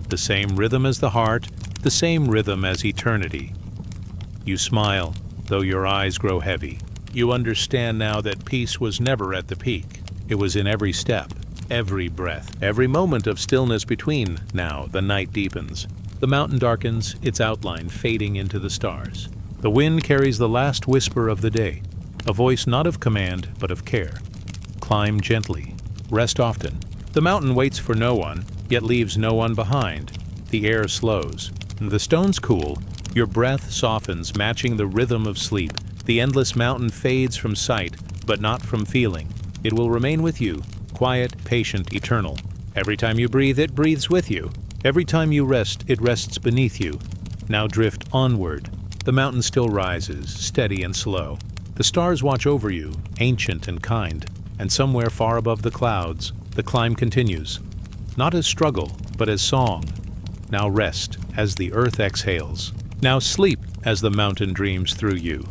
The same rhythm as the heart, the same rhythm as eternity. You smile, though your eyes grow heavy. You understand now that peace was never at the peak. It was in every step, every breath, every moment of stillness between. Now the night deepens. The mountain darkens, its outline fading into the stars. The wind carries the last whisper of the day, a voice not of command, but of care. Climb gently. Rest often. The mountain waits for no one. yet leaves no one behind. The air slows. The stones cool. Your breath softens, matching the rhythm of sleep. The endless mountain fades from sight, but not from feeling. It will remain with you, quiet, patient, eternal. Every time you breathe, it breathes with you. Every time you rest, it rests beneath you. Now drift onward. The mountain still rises, steady and slow. The stars watch over you, ancient and kind. And somewhere far above the clouds, the climb continues. Not as struggle, but as song. Now rest, as the earth exhales. Now sleep, as the mountain dreams through you.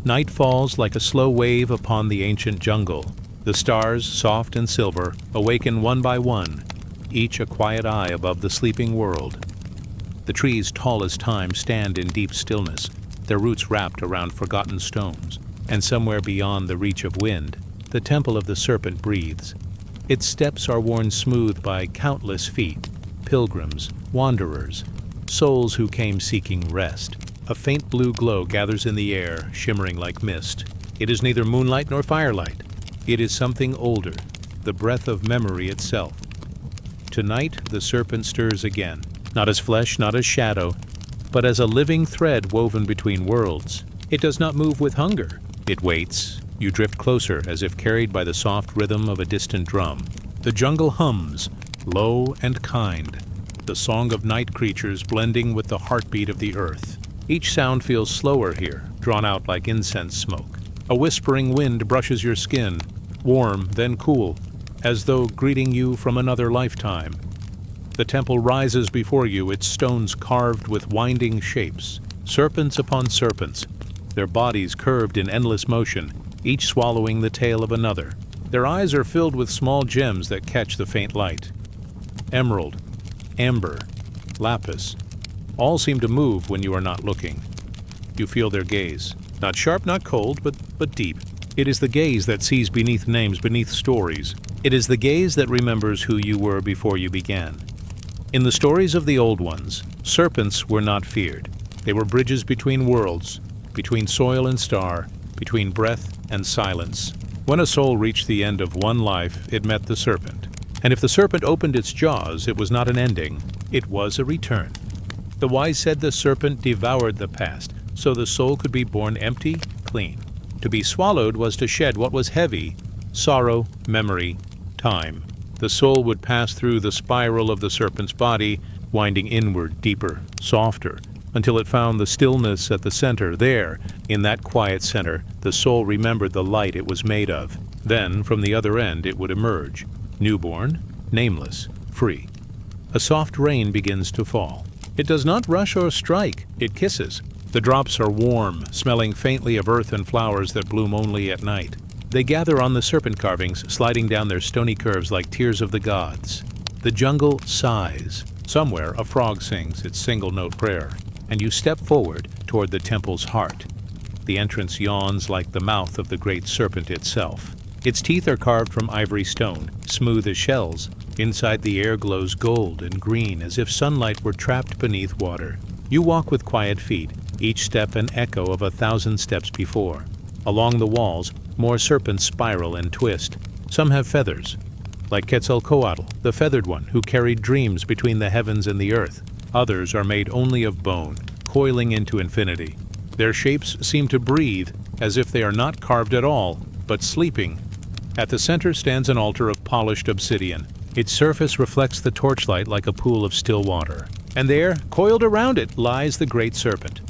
Night falls like a slow wave upon the ancient jungle. The stars, soft and silver, awaken one by one, each a quiet eye above the sleeping world. The trees tall as time stand in deep stillness, their roots wrapped around forgotten stones, and somewhere beyond the reach of wind, the temple of the serpent breathes. Its steps are worn smooth by countless feet, pilgrims, wanderers, souls who came seeking rest. A faint blue glow gathers in the air, shimmering like mist. It is neither moonlight nor firelight. It is something older, the breath of memory itself. Tonight, the serpent stirs again, not as flesh, not as shadow, but as a living thread woven between worlds. It does not move with hunger. It waits. You drift closer, as if carried by the soft rhythm of a distant drum. The jungle hums, low and kind, the song of night creatures blending with the heartbeat of the earth. Each sound feels slower here, drawn out like incense smoke. A whispering wind brushes your skin, warm, then cool, as though greeting you from another lifetime. The temple rises before you, its stones carved with winding shapes, serpents upon serpents, their bodies curved in endless motion, each swallowing the tail of another. Their eyes are filled with small gems that catch the faint light. Emerald, amber, lapis, all seem to move when you are not looking. You feel their gaze, not sharp, not cold, but deep. It is the gaze that sees beneath names, beneath stories. It is the gaze that remembers who you were before you began. In the stories of the old ones, serpents were not feared. They were bridges between worlds, between soil and star, between breath and silence. When a soul reached the end of one life, it met the serpent. And if the serpent opened its jaws, it was not an ending, it was a return. The wise said the serpent devoured the past, so the soul could be born empty, clean. To be swallowed was to shed what was heavy, sorrow, memory, time. The soul would pass through the spiral of the serpent's body, winding inward, deeper, softer, until it found the stillness at the center. There, in that quiet center, the soul remembered the light it was made of. Then, from the other end, it would emerge, newborn, nameless, free. A soft rain begins to fall. It does not rush or strike, it kisses. The drops are warm, smelling faintly of earth and flowers that bloom only at night. They gather on the serpent carvings, sliding down their stony curves like tears of the gods. The jungle sighs. Somewhere a frog sings its single-note prayer, and you step forward toward the temple's heart. The entrance yawns like the mouth of the great serpent itself. Its teeth are carved from ivory stone, smooth as shells. Inside, the air glows gold and green, as if sunlight were trapped beneath water. You walk with quiet feet, each step an echo of 1,000 steps before. Along the walls, more serpents spiral and twist. Some have feathers, like Quetzalcoatl, the feathered one who carried dreams between the heavens and the earth. Others are made only of bone, coiling into infinity. Their shapes seem to breathe, as if they are not carved at all, but sleeping. At the center stands an altar of polished obsidian. Its surface reflects the torchlight like a pool of still water. And there, coiled around it, lies the great serpent.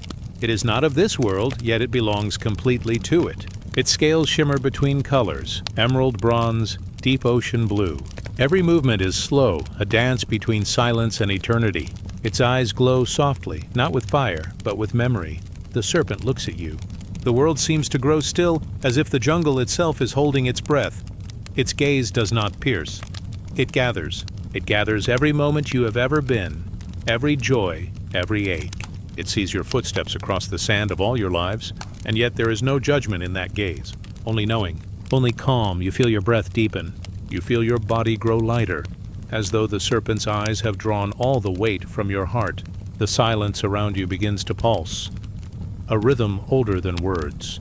It is not of this world, yet it belongs completely to it. Its scales shimmer between colors, emerald, bronze, deep ocean blue. Every movement is slow, a dance between silence and eternity. Its eyes glow softly, not with fire, but with memory. The serpent looks at you. The world seems to grow still, as if the jungle itself is holding its breath. Its gaze does not pierce. It gathers. It gathers every moment you have ever been, every joy, every ache. It sees your footsteps across the sand of all your lives, and yet there is no judgment in that gaze. Only knowing, only calm. You feel your breath deepen. You feel your body grow lighter, as though the serpent's eyes have drawn all the weight from your heart. The silence around you begins to pulse, a rhythm older than words.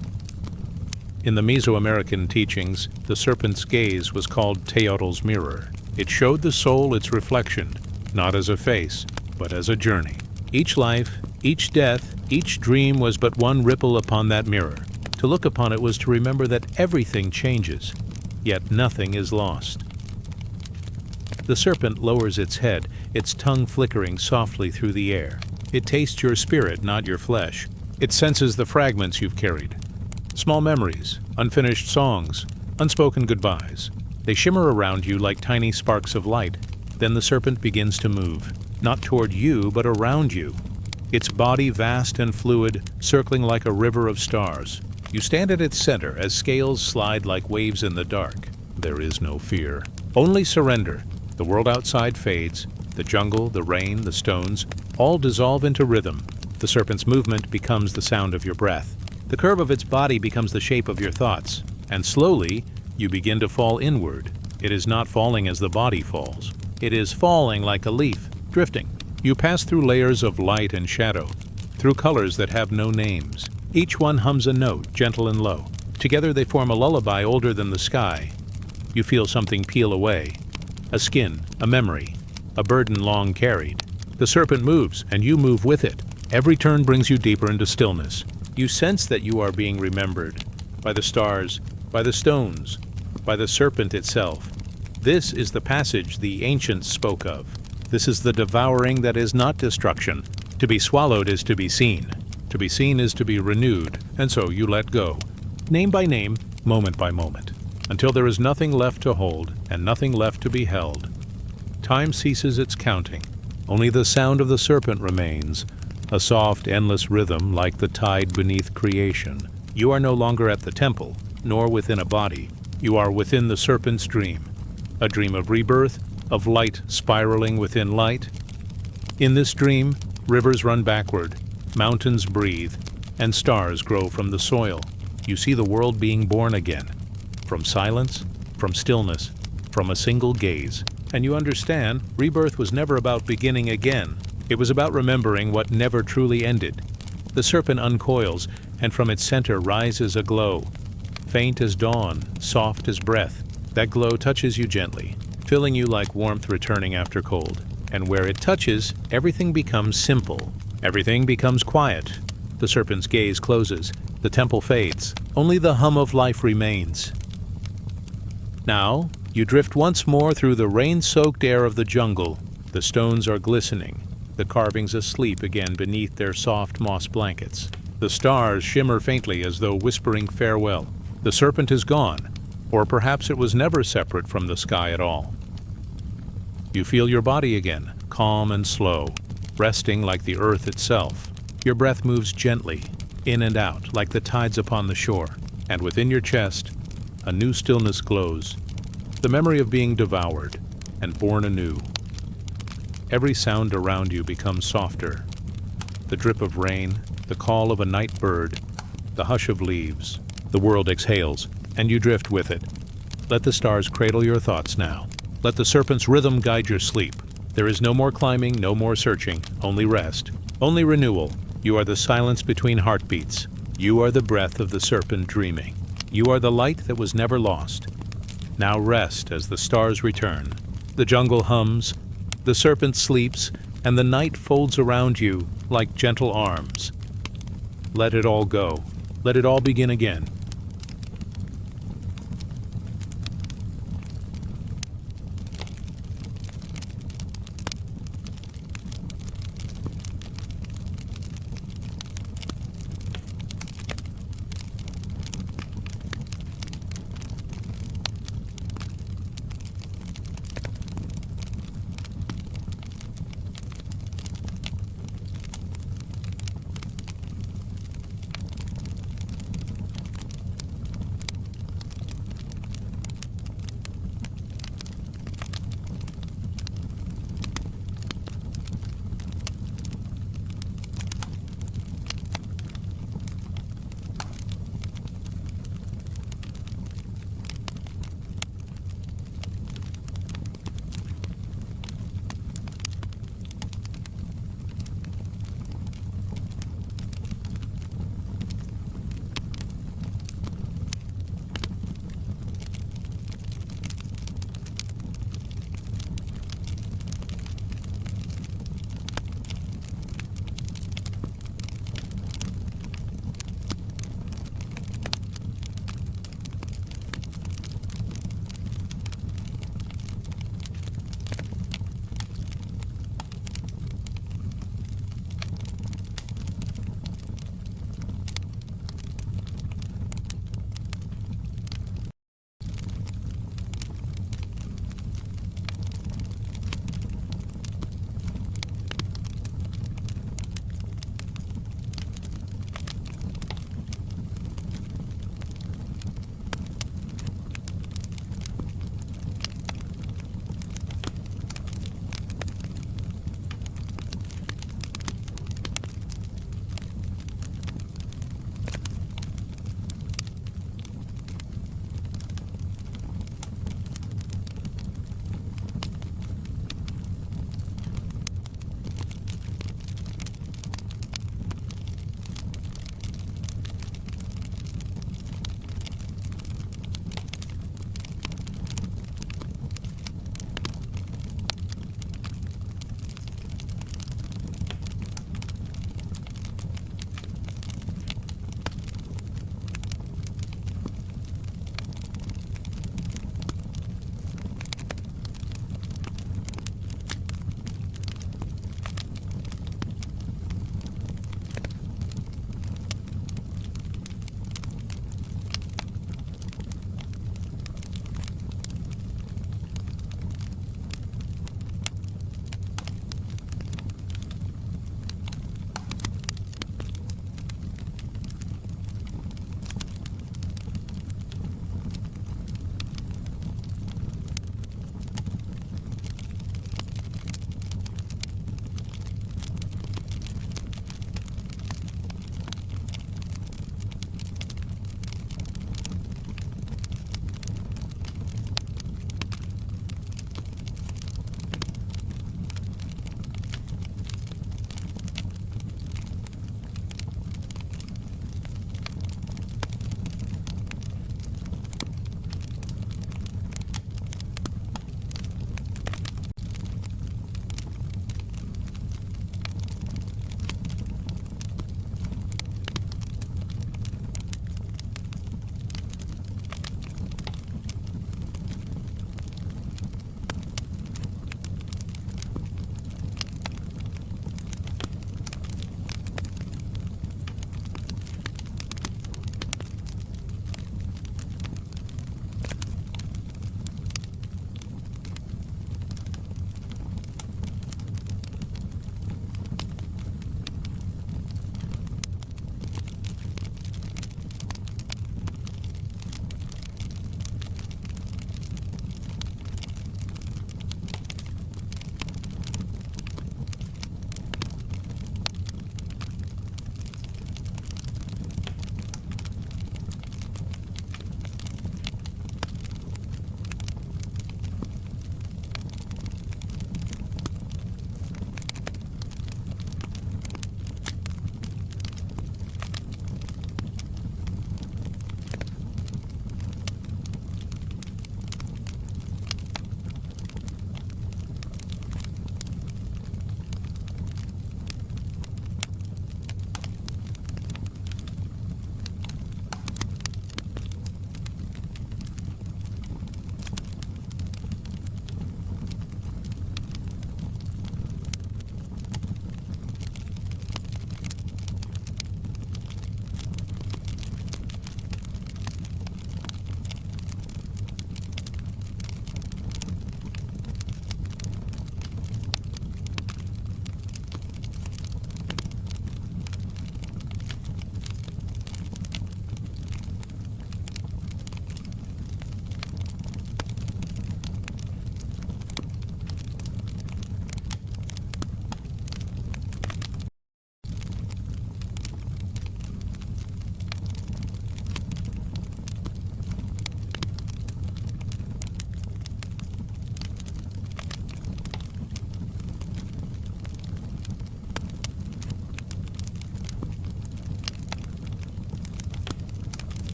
In the Mesoamerican teachings, the serpent's gaze was called Teotl's mirror. It showed the soul its reflection, not as a face, but as a journey. Each life, each death, each dream was but one ripple upon that mirror. To look upon it was to remember that everything changes, yet nothing is lost. The serpent lowers its head, its tongue flickering softly through the air. It tastes your spirit, not your flesh. It senses the fragments you've carried. Small memories, unfinished songs, unspoken goodbyes. They shimmer around you like tiny sparks of light. Then the serpent begins to move, not toward you, but around you. Its body vast and fluid, circling like a river of stars. You stand at its center as scales slide like waves in the dark. There is no fear, only surrender. The world outside fades. The jungle, the rain, the stones, all dissolve into rhythm. The serpent's movement becomes the sound of your breath. The curve of its body becomes the shape of your thoughts. And slowly, you begin to fall inward. It is not falling as the body falls. It is falling like a leaf, drifting. You pass through layers of light and shadow, through colors that have no names. Each one hums a note, gentle and low. Together they form a lullaby older than the sky. You feel something peel away. A skin, a memory, a burden long carried. The serpent moves, and you move with it. Every turn brings you deeper into stillness. You sense that you are being remembered by the stars, by the stones, by the serpent itself. This is the passage the ancients spoke of. This is the devouring that is not destruction. To be swallowed is to be seen. To be seen is to be renewed, and so you let go, name by name, moment by moment, until there is nothing left to hold and nothing left to be held. Time ceases its counting. Only the sound of the serpent remains, a soft, endless rhythm like the tide beneath creation. You are no longer at the temple, nor within a body. You are within the serpent's dream, a dream of rebirth, of light spiraling within light. In this dream, rivers run backward, mountains breathe, and stars grow from the soil. You see the world being born again, from silence, from stillness, from a single gaze. And you understand, rebirth was never about beginning again. It was about remembering what never truly ended. The serpent uncoils, and from its center rises a glow. Faint as dawn, soft as breath. That glow touches you gently, filling you like warmth returning after cold. And where it touches, everything becomes simple. Everything becomes quiet. The serpent's gaze closes. The temple fades. Only the hum of life remains. Now, you drift once more through the rain-soaked air of the jungle. The stones are glistening, the carvings asleep again beneath their soft moss blankets. The stars shimmer faintly as though whispering farewell. The serpent is gone, or perhaps it was never separate from the sky at all. You feel your body again, calm and slow, resting like the earth itself. Your breath moves gently, in and out, like the tides upon the shore, and within your chest, a new stillness glows, the memory of being devoured and born anew. Every sound around you becomes softer. The drip of rain, the call of a night bird, the hush of leaves. The world exhales, and you drift with it. Let the stars cradle your thoughts now. Let the serpent's rhythm guide your sleep. There is no more climbing, no more searching, only rest, only renewal. You are the silence between heartbeats. You are the breath of the serpent dreaming. You are the light that was never lost. Now rest as the stars return. The jungle hums, the serpent sleeps, and the night folds around you like gentle arms. Let it all go. Let it all begin again.